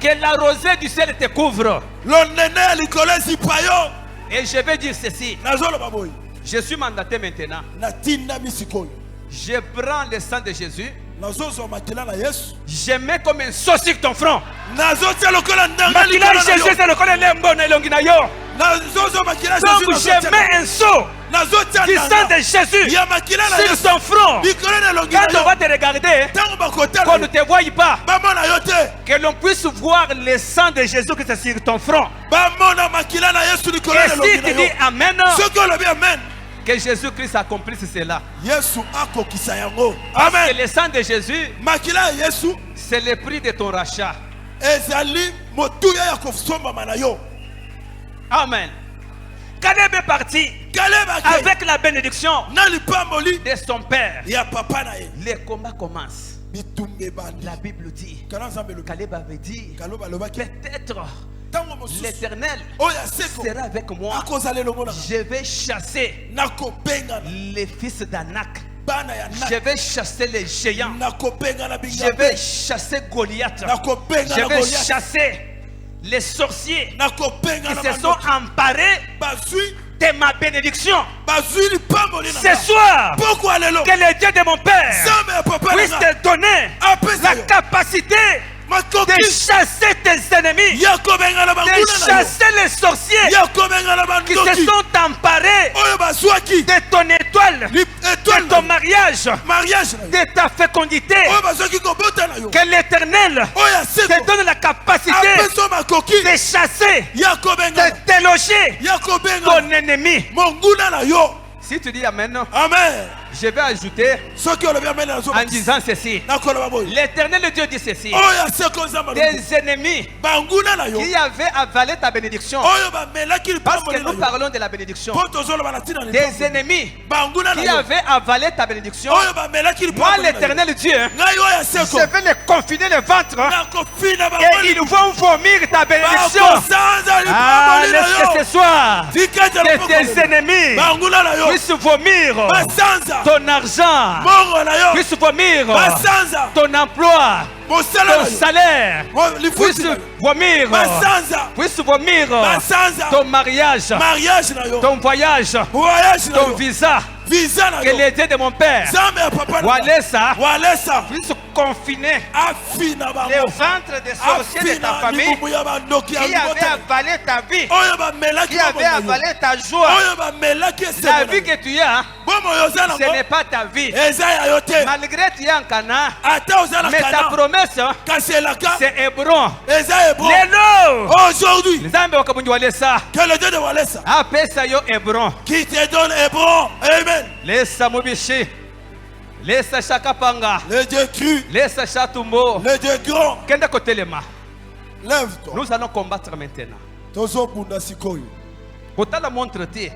que la rosée du ciel te couvre. Lonene ya likolo ezipa yo. Et je vais dire ceci, Nazoloba boyi. je suis mandaté maintenant. Natinda misikoyo. Je prends le sang de Jésus, Nazozwa makila na Yesu. je mets comme un saut sur ton front. Nazotia lokola ndanga Makila likolo na Jésus, yo. c'est le corps de l'embo na elongi na yo. Nazozwa makila Donc Jésus. je mets un saut Nazotia du sang ndanga. de Jésus Ya makila na sur Yesu. son front. Likolo na longi Quand na on yo. va te regarder, Tango bakotala. qu'on ne te voie pas, Bamona yo te. que l'on puisse voir le sang de Jésus qui est sur ton front. Bamona makila na Yesu likolo Et na si longi tu na dis yo. Amen, Soki olobi amen. que Jésus-Christ accomplisse cela. Yesu akokisa yango. Parce que Amen. le sang de Jésus, Makila ya Yesu. c'est le prix de ton rachat. Ezali motuya ya kosombama na yo. Amen. Caleb est parti Caleb akei. avec la bénédiction Na lipamboli de son père. ya papa na ye. Le combat commence. Bitumbe bandi. La Bible dit, Kana Nzambe lobi. Caleb avait dit, Kaloba lobaki. peut-être Tango mosusu. l'Éternel Oya seko. sera avec moi. Akozala elongo na nga. Je vais chasser Nakobengana. les fils d'Anak. Bana ya Je Nak. vais chasser les géants. Nakobengana Je bingambe. vais chasser Goliath. Nakobengana Je vais Goliath. chasser les sorciers qui Nakobengana se sont bandoki. emparés Bazwi. de ma bénédiction. Bazwi lipamboli na Ce nga. soir, Pourquoi lelo? que le Dieu de mon Père Zambe ya papa na puisse nga. te donner Apesa la yo. capacité de Makoki. chasser tes ennemis, Ya kobengana de banguna na yo. chasser les sorciers Ya kobengana qui se bandoki. sont emparés Oyo bazwaki. de ton étoile, Étoile de ton mariage, mariage na yo. de ta fécondité. Oyo bazwaki kobota na yo. Que l'Éternel Oya te seko. donne la capacité Apeso makoki. de chasser, Ya kobengana. de déloger Ya kobengana. ton ennemi. Monguna na yo. Si tu dis Amen, Amen. je vais ajouter Soki olobi amen na zo. en disant ceci. Nakoloba boy. L'Éternel Dieu dit ceci. Oya seko Nzambe. Tes ennemis Banguna na yo. qui avaient avalé ta bénédiction, Oyo bamelaki parce que lipamboli nous na yo. parlons de la bénédiction, Po tozoloba na tina na des ennemis Banguna na qui yo. avaient avalé ta bénédiction, Oyo bamelaki moi lipamboli na yo. l'Éternel Dieu, Ngai oya seko. je vais les confiner le ventre Nakofina et bangoli. ils vont vomir ta bénédiction. Bakosanza Ah, lipamboli na laisse que yo. ce soir, Tikete que lopoko tes lelo. ennemis Banguna na yo. puissent vomir Basanza. ton argent, Mongo na yo. puissent vomir Basanza. ton emploi, Mosala na ton yo. salaire, Lifuti puissent na yo. vomir, Basanza. puissent vomir Basanza. ton mariage, Mariage na yo. ton voyage, Voyage na ton yo. visa. Visa na Que yo. les dieux de mon père Zambe ya papa na yo. Walesa Walesa. puisse confiner Afina les bango. ventres des sorciers de ta Afina famille libumu ya bandoki ya qui avaient libota. avalé ta vie, Oyo bamelaki qui avaient bomoi na yo. avalé ta joie. Oyo bamelaki La esengo na vie yo. que tu as, Bomoi oza ce nango. n'est pas ta vie. Eza ya yo te. Malgré tu es en Cana, Ata oza na mais ta Kana. promesse, Kasi elaka. c'est Hébron. Eza Hébron. Lelo, Aujourd'hui, Nzambe wakabunji walesa, que le Dieu de Walesa apesa yo Hébron. qui te donne Hébron. Amen. Lesa mubishi, lesa shakapanga, Le Dieu cru, lesa shatumbo. le Dieu grand. Kenda kotelema. Lève-toi. Nous allons combattre maintenant. Tozo bunda sikoyo. Kotala montre te.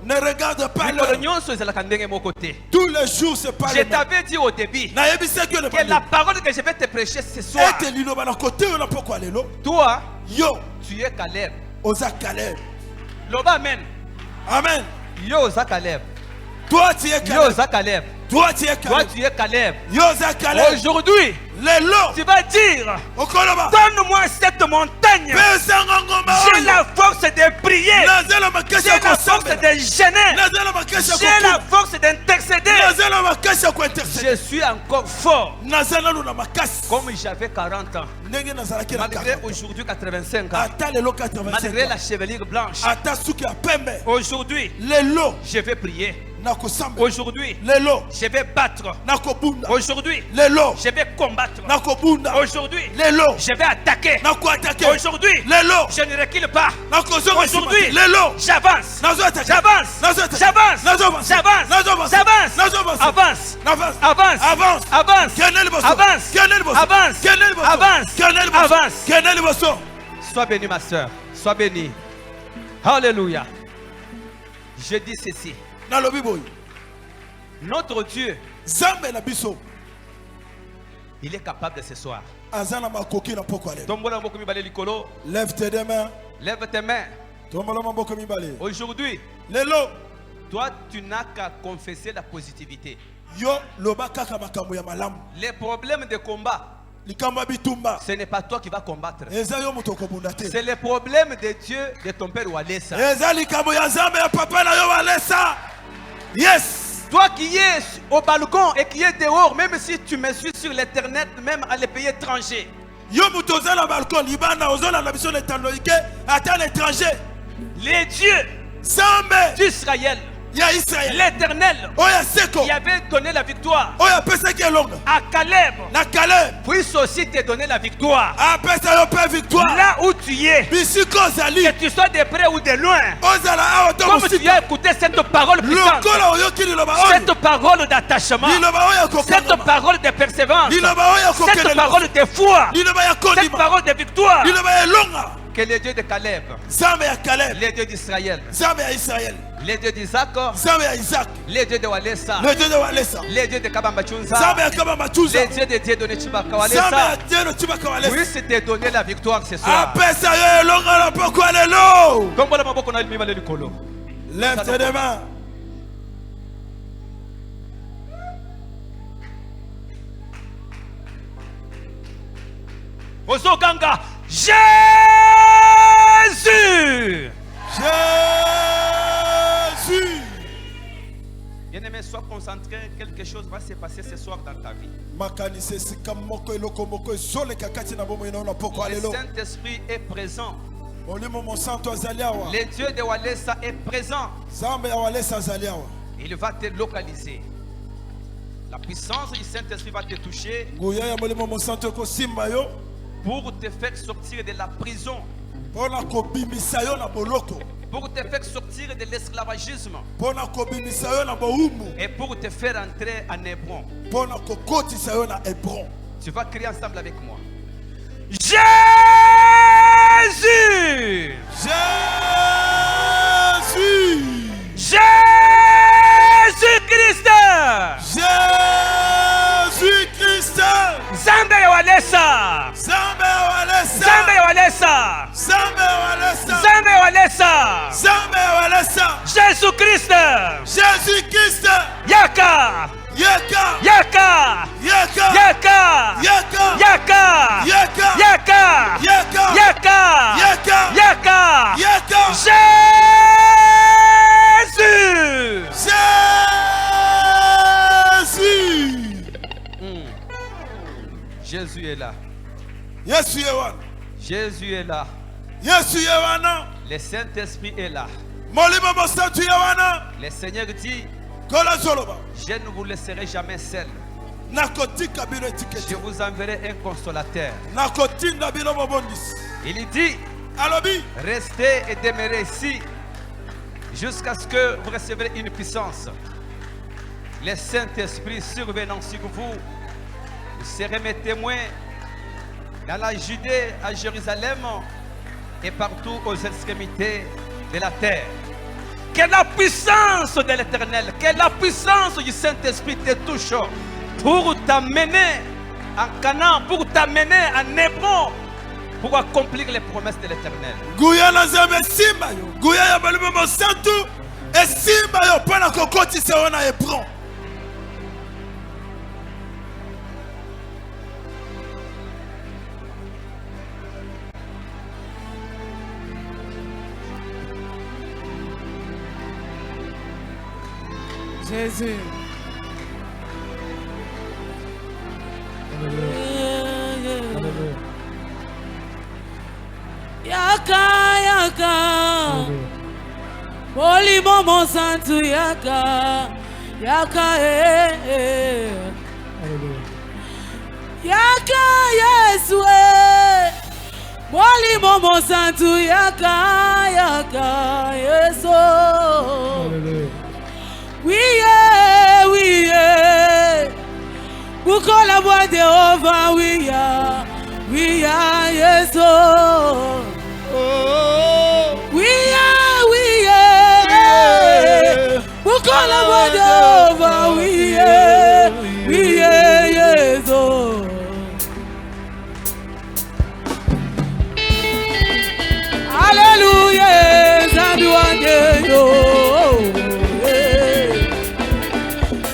Ne regarde pas Mikolo l'heure. nyonso ezalaka ndenge moko te. Tous les jours, c'est pas Je le même. t'avais dit au début Nayebisa que le que la parole que je vais te prêcher ce soir, ete liloba na kote oyo na poko lelo. toi, Yo, tu es Caleb. oza Caleb. Loba amen. Amen. Yo oza Caleb. Toi tu es Caleb. Yoza Caleb. Toi tu es Toi Caleb. tu es Caleb. Yoza Caleb. Aujourd'hui, Lelo. tu vas dire, Okoloba. donne-moi cette montagne. Pesanga ngomba J'ai oyo. la force de prier. Nazela makesha J'ai la force kosambela. de gêner. Nazela makesha J'ai la kokuma. force d'intercéder. Nazela makesha kuinterceder. Je suis encore fort. Nazela luna makasi. Comme j'avais 40 ans. Ndenge nazalaki na Malgré 40. aujourd'hui 85 ans. Ata lelo 85. Malgré la chevelure blanche. Ata suki ya pembe. Aujourd'hui, Lelo je vais prier. nakosambela. Aujourd'hui, Lelo je vais battre. nakobunda. Aujourd'hui, Lelo je vais combattre. nakobunda. Aujourd'hui, Lelo je vais attaquer. nakoatake. Aujourd'hui, Lelo je ne recule pas. nakozonga nsima te. Aujourd'hui, Lelo j'avance. nazoatake. J'avance. Nazoatake. J'avance. Nazovance. J'avance. Nazovance. J'avance. Nazovance. Avance. Navance. Avance. Avance. Avance. Kende liboso. Avance. Kende liboso. Avance. Kende liboso. Avance. Kende liboso. Avance. Kende liboso. Sois béni, ma soeur. Sois béni. Alléluia. Je dis ceci. Nalobi boy. Notre Dieu, Zambe na biso. il est capable de ce soir. Azana makoki na poko ale. Tombola maboko mibale likolo. Lève tes deux mains. Lève tes mains. Tombola maboko mibale. Aujourd'hui, Lelo toi, tu n'as qu'à confesser la positivité. yo loba kaka makambo ya malamu. Les problèmes de combat, Likamba bitumba. ce n'est pas toi qui vas combattre. Eza yo moto kobunda te. C'est le problème de Dieu, de ton père Walesa. Eza likambo ya Zambe ya papa na yo walesa. Yes. Toi qui es au balcon et qui es dehors, même si tu me suis sur l'internet, même à les pays étrangers. Yo moto za na balcon libana ozola na biso l'étranger ata l'étranger. Les dieux Zambe d'Israël, ya Israël. l'Éternel, Oya seko. qui avait donné la victoire Oya pesa ki longa. à Caleb, Na Caleb. puisse aussi te donner la victoire. Apesa yo pe victoire. Là où tu es, Bisiko zali. que tu sois de près ou de loin, Ozala awa to comme tu musika. as écouté cette parole puissante, Lokola oyoki liloba oyo. cette parole d'attachement, Liloba oyo cette kokanga. parole de persévérance, Liloba oyo cette kokanga. parole de foi, Liloba ya cette kondima. parole de victoire, Liloba ya longa. que les dieux de Caleb, Zambe ya Caleb. les dieux d'Israël, Zambe ya Israël. les dieux d'Isaac, Zambe ya Isaac. les dieux de Walesa, Le Dieu de Walesa. les dieux de Kabamba Chunza, Zambe ya Kaba Machuza. les dieux de Dieudonné Chibaka Zambe ya Walesa, Dieu no Chibaka Walesa. puisse te donner la victoire ce soir. Apesa yo longa na poko lelo. Tombola maboko na limi bale likolo. Lève tes deux mains. Ozokanga Jésus. Jésus. Bien-aimé, sois concentré. Quelque chose va se passer ce soir dans ta vie. Makanise sika moko eloko moko ezoleka kati na bomo ina na poko Le lelo. Saint-Esprit est présent. Molimo monsanto azali awa. Le Dieu de Walesa est présent. Zambe ya Walesa azali awa. Il va te localiser. La puissance du Saint-Esprit va te toucher Nguya ya molimo monsanto kosimba yo. pour te faire sortir de la prison, Pona kobimisa yo na boloko. pour te faire sortir de l'esclavagisme Pona kobimisa yo na boumu. et pour te faire entrer en Hébron. Pona kokotisa yo na Hébron. Tu vas crier ensemble avec moi. Jésus! Jésus. Jésus-Christ! Jésus-Christ. Zambe ya Walesa! Zambe ya Walesa. Zambe ya Walesa! Zambe ya Walesa. Zambe ya Walesa! Zambe ya Walesa. Jésus-Christ! Jésus-Christ. Yaka! Yaka. Yaka! Yaka. Yaka! Yaka. Yaka! Yaka. Yaka! Yaka. Yaka! Yaka. Yaka! Yaka. Jésus! Jésus. Jésus est là. Yesu yewana. Jésus est là. Yesu yewana. Le Saint-Esprit est là. Molimo mosantu yewana. Le Seigneur dit, Kola zoloba. je ne vous laisserai jamais seul. Nakotika bino Je etiketi. vous enverrai un consolateur. Nakotinda bino mobondisi. Il dit, Alobi. restez et demeurez ici jusqu'à ce que vous recevrez une puissance. Le Saint-Esprit survenant sur vous, vous serez mes témoins dans la Judée, à Jérusalem et partout aux extrémités de la terre. Que la puissance de l'Éternel, que la puissance du Saint-Esprit te touche pour t'amener en Canaan, pour t'amener en Hébron, pour accomplir les promesses de l'Éternel. Guya na Nzambe simba yo. Guya ya molimo mosantu. esimba yo mpona kokotisa yo na Hébron. Jésus. Yaka, yaka. Holy Momo Santu yaka. Yaka, Yaka, Yesu, Holy Momo Santu yaka, yaka, Yesu. Oui, Bukola bois de Ova, oui, yes, oh. Oui, Bukola bois de Ova, oui, yes, oh. Hallelujah, Zambi wande yo.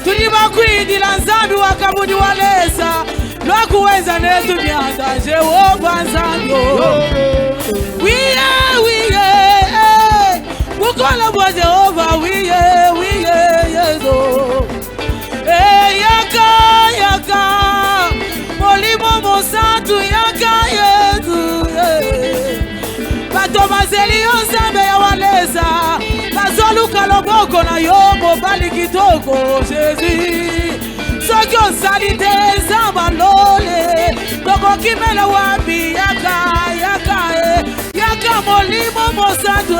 Tulibakwidi la Nzambi wakabudi walesa lwakuweza netu mianda Jehova Nzambi. Wiye Bukola bwa Jehova wiye yezo. Yaka Molimo Mosantu yaka yezu. Bato mazeli yo Nzambe ya walesa bazoluka loboko na yo mobali kitoko Jésus. Sokyo salite Nzamba lole Toko kimele wapi yaka Molimo Mosantu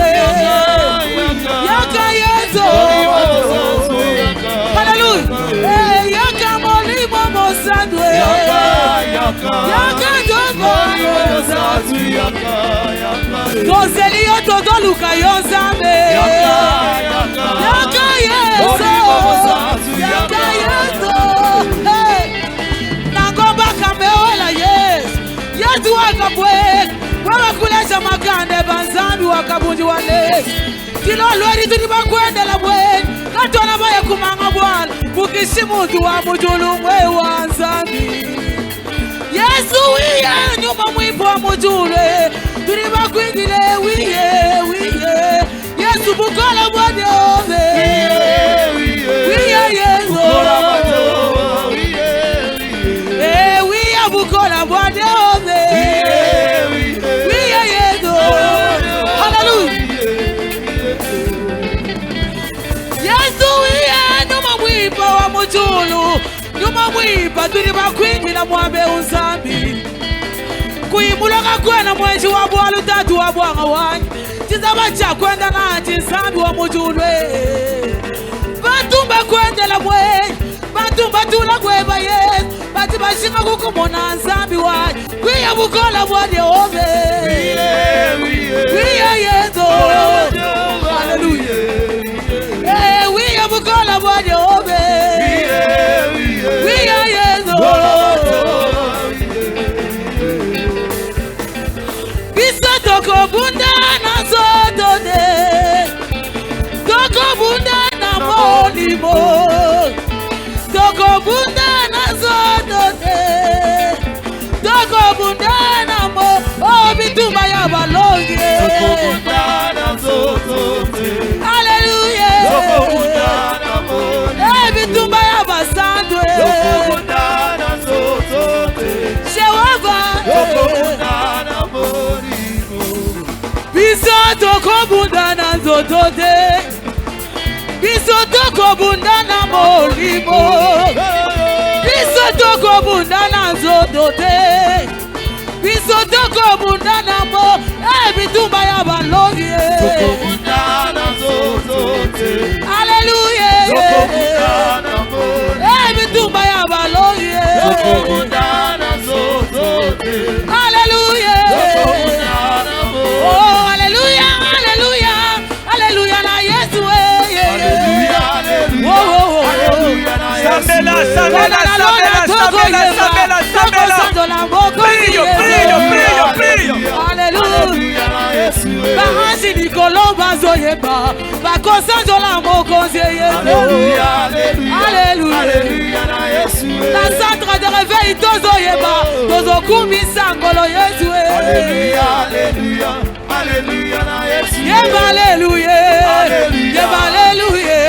yaka yezo. Hallelujah. Yaka Molimo Mosantu yaka Joko Tozeli yo todoluka yo Nzambe yaka yezo. Nangomba kameola Yesu wakabweka wakuleza makande banzambi wakabuji wale kilo lweri tulibakwenda la bweni katona baya kumanga bwana kukisimutu wa mujulumwe wa Nzambi. Yesu wiye nyuma mwipo wa mujulwe tulibakwindile wiye Yesu Bukola bwade ove wiye Yesu wiye Bukola bwade ove wiye Yesu. Hallelujah. Yesu wiye nyuma mwipo wa mujulu nyuma mwipa tulibakwindila mwambe Nzambi kuimuloka kwena mwenji wa bwalu tatu wa bwanga wanyi chizaba cha kwenda nati Nzambi wa mujulwe batumba kwendela mwenji batumba tula kweba Yesu bati bashinga kukumona Nzambi wanyi wiye Bukola bwade ove wiye Yesu. Hallelujah. Wiye Bukola bwade ove wiye Yesu. Bisa toko bunda na soto de toko bunda na molimo toko bunda na soto de toko bunda na mo obitumba ya balonge toko bunda na soto de. Hallelujah. Toko bunda na mo obitumba ya basandwe toko bunda na soto de. Jehova toko bunda na molimo biso toko bunda na soto de biso toko bunda na molimo biso toko bunda na soto de biso toko bunda na mo bitumba ya balongi toko bunda na soto de. Hallelujah. Toko bunda na mo bitumba ya balongi toko bunda na soto de. Hallelujah. Toko bunda na mo. Oh hallelujah, hallelujah, hallelujah na Yesu hallelujah, hallelujah na Yesu. Sabela brillo. Hallelujah na Yesu. Bahasi nikolo bazoye yeba bakosanzola mokonzi yeba. Alléluia, alléluia na Yesu. Na centre de réveil tozo yeba tozo kumbisa ngolo Yesu. Alléluia, alléluia, alléluia na Yesu. Yeba alléluia, yeba alléluia.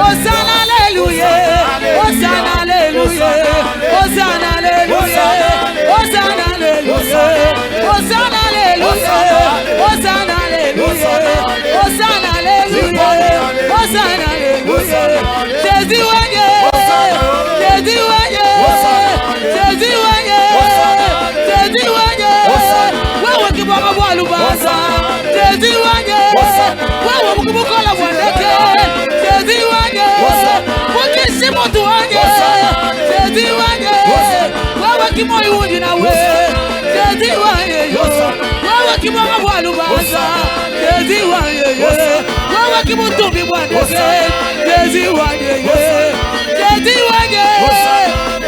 Hosanna alléluia, Hosanna alléluia, Hosanna alléluia, Hosanna alléluia, Hosanna alléluia, Hosanna alléluia, Hosanna alléluia, Hosanna alléluia. Jésus wanye, Jésus wanye, Jésus wanye, Jésus wanye. Wewe kibaba bwa lubasa, Jésus wanye. Wewe mkubukola bwandeke, Jésus wanye. Mukisi mutu wanye, Jésus wanye. Wewe kimoyi wundi na we, Jésus wanye. Wewe kibaba bwa lubasa, Jésus wanye. Wewe kimutumbi bwandeke, Jésus wanye. Jésus wanye,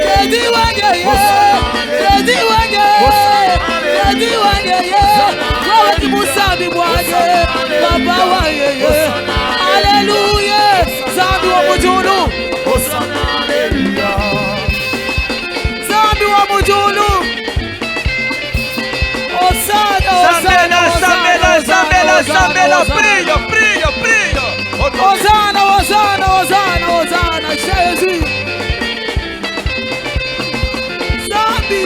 Jésus wanye, Jésus wanye, Jésus wanye. Wewe kimusambi bwanye, Baba wanye. Alléluia, zambi wa mujulu, zambi wa mujulu. Hosanna, Hosanna, Hosanna, Hosanna, Prie, prie, prie. Hosanna, Hosanna, Hosanna, Hosanna, Jésus. Zambi.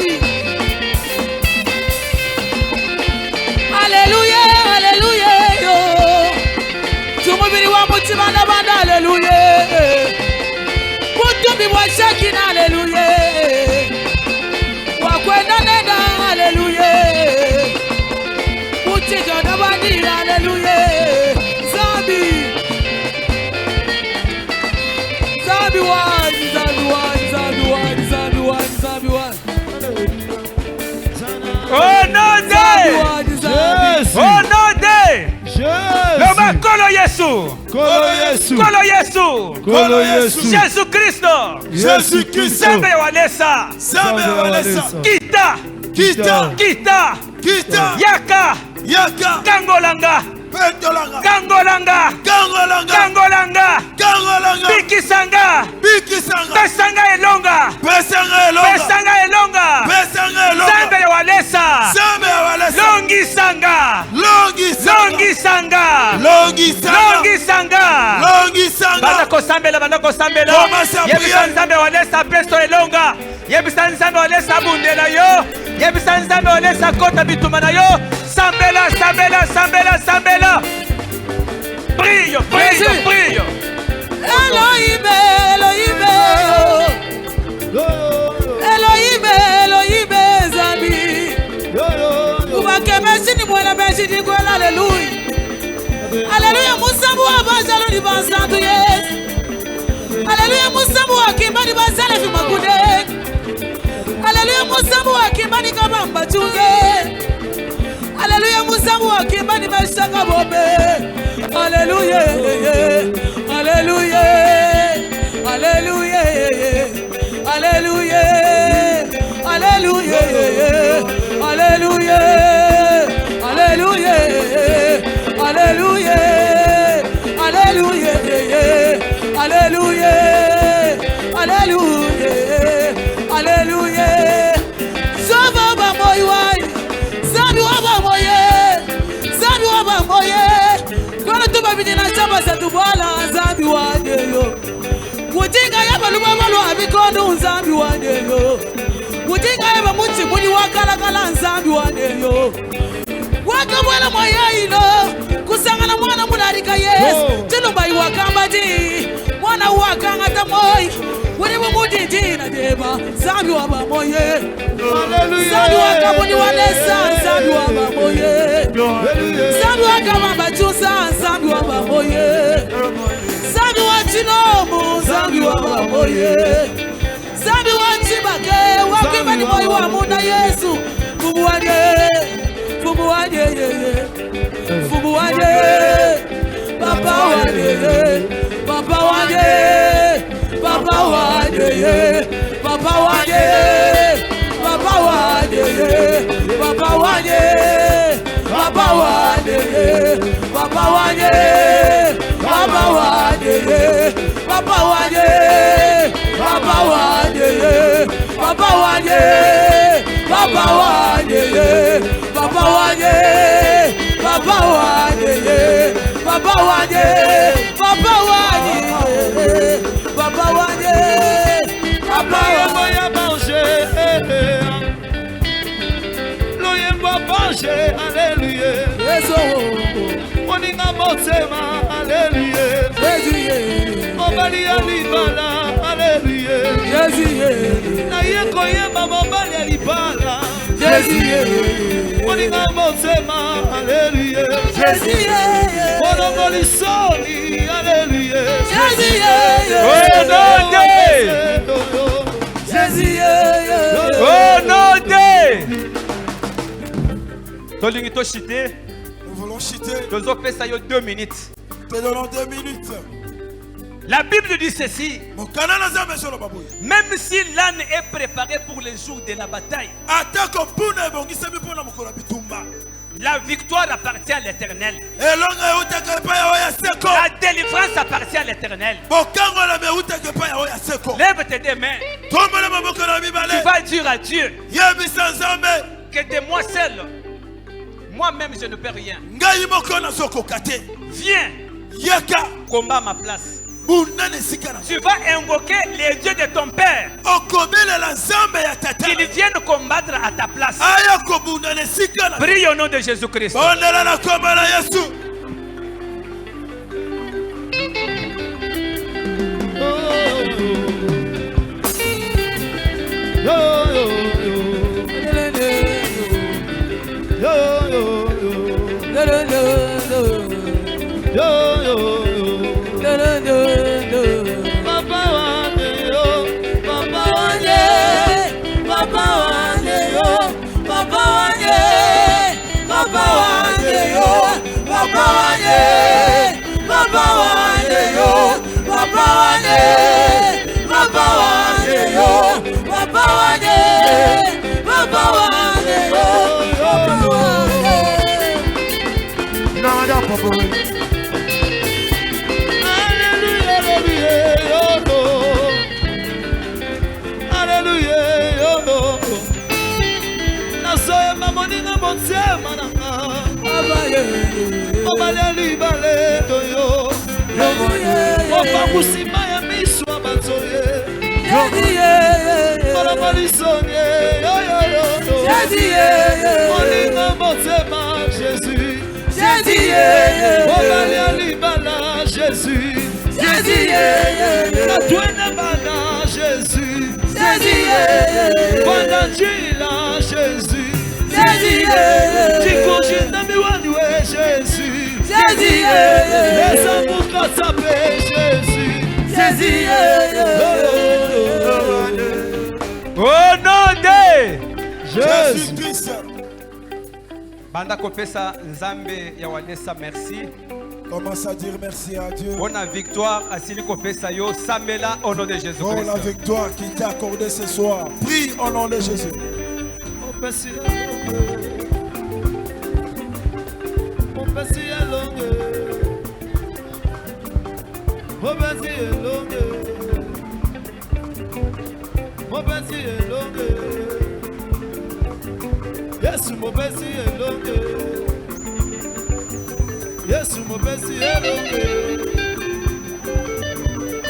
Alléluia, alléluia. Tumubiri wa mutima na banda, alléluia. Mutumbi wa shakina, alléluia. Wakwenda nenda, alléluia. Mutiga na bandi, alléluia. Zambi. Zambi one, Zambi one, Zambi one, Zambi one, Zambi one. Oh non de Jésus. Oh non de Loma Kolo Yesu Kolo Yesu. Kolo Yesu Kolo Yesu. Jésus Christo Jésus Christ. Sembe Walesa Sembe Walesa. Kita Kita. Kita Kita. Yaka Yaka. Kangolanga Pentolanga. Kangolanga Kangolanga. Kangolanga Kangolanga. Bikisanga Bikisanga. Pesanga Elonga Pesanga Elonga. Pesanga Elonga Pesanga Elonga. Sembe Walesa Sembe Walesa. Longisanga Longisanga. Longisanga Longisanga. Longisanga Longisanga. Banda kosambela Commence à prier. Yebisa nzambe walesa pesto elonga Yebisa nzambe walesa bundela yo Yebisa nzambe walesa kota bituma na yo Sambela, sambela, sambela, sambela. Prie, prie, prie. Elohim, Elohim, Elohim, Elohim, Zambi. Ubakemesi ni mwana meshi di kwa hallelujah. Hallelujah, musambu wa bajalo ni basantu yes. Hallelujah, musambu wa kimani basale fi makude. Hallelujah, musambu wa kimani kabamba chunge. Alléluia, musambu wa kimbani mashaka bombe. Alléluia, alléluia, alléluia, alléluia, alléluia, alléluia, alléluia, alléluia, alléluia, alléluia, alléluia, alléluia. Sauve ma moyouai. Zambi waba moye, Zambi waba moye. Kwa tuba bidi na chamba sa tubala, Zambi wadeyo. Mutinga yaba lubabalu abikondo, Zambi wadeyo. Mutinga yaba muti muni wakala kala, Zambi wadeyo. Waka mwela moye ino, kusangana mwana munarika yes. Chilumba iwakamba di, mwana wakanga tamoy. Wani mumuti jina deba, Zambi waba moye. Zambi wakabuni wanesa, Zambi waba moye. Zambi wakabamba chusa, Zambi waba moye. Zambi wachinomu, Zambi waba moye. Zambi wachibake, wakimani moyo wa muna Yesu. Fumu wanye, fumu wanye, fumu wanye. Papa wanye, papa wanye, papa wanye, papa wanye. Papa wanye, papa wanye, papa wanye, papa wanye. Papa Wanye, Papa Wanye, Papa Wanye, Papa Wanye, Papa Wanye, Papa Wanye, Papa Wanye, Papa Wanye, Papa Wanye, Papa Wanye, Papa Wanye manger, loyemba manger, alléluia. Moninga motema, alléluia. Mobali ya libala, alléluia. Na yeko yemba mobali ya libala, moninga motema, alléluia. Monongo lisoni, alléluia. Oh non, Tolingi to chité. Nous voulons chiter. Tozo pesa yo 2 minutes. Te donnons 2 minutes. La Bible dit ceci. Même si l'âne est préparé pour les jours de la bataille, la victoire appartient à l'Éternel. La délivrance appartient à l'Éternel. Lève tes deux mains. Tu vas dire à Dieu que de moi seul, moi-même je ne peux rien. Viens, combat ma place. Tu vas invoquer les dieux de ton père. Qu'ils viennent combattre à ta place. Prie au nom de Jésus-Christ. Au nom de Jésus-Christ. Banda kopesa nzambe ya wanesa merci. Commence à dire merci à Dieu. Bonne victoire asili kopesa yo sambela au nom de Jésus-Christ. Pour la victoire qui t'a accordée ce soir. Prie au nom de Jésus. Yes, mo besi elonge. Yes, mo besi elonge.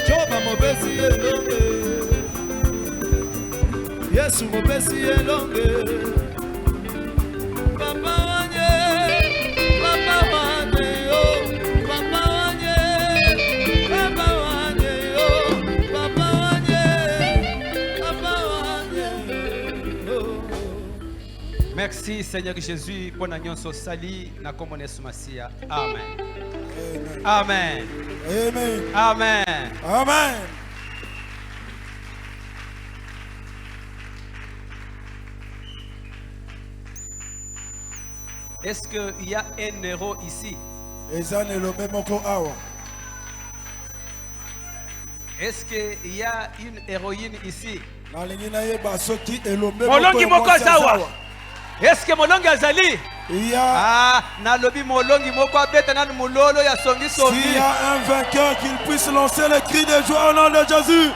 Joba mo besi elonge. Yes, mo besi elonge. Papa wanye, papa wanye yo, papa wanye, papa wanye yo, papa wanye, papa wanye yo. Merci Seigneur Jésus pour la nyonso sali na komone sumasia. Amen. Amen. Amen. Amen. Amen. Est-ce qu'il y a un héros ici? Est-ce qu'il y a une héroïne ici? Molongi moko zawa. Est-ce que Molongi azali? Il y a, Ah, nalobi molongi moko abeta nanu mulolo ya songi songi. s'il y a un vainqueur, qu'il puisse lancer le cri de joie au nom de Jésus.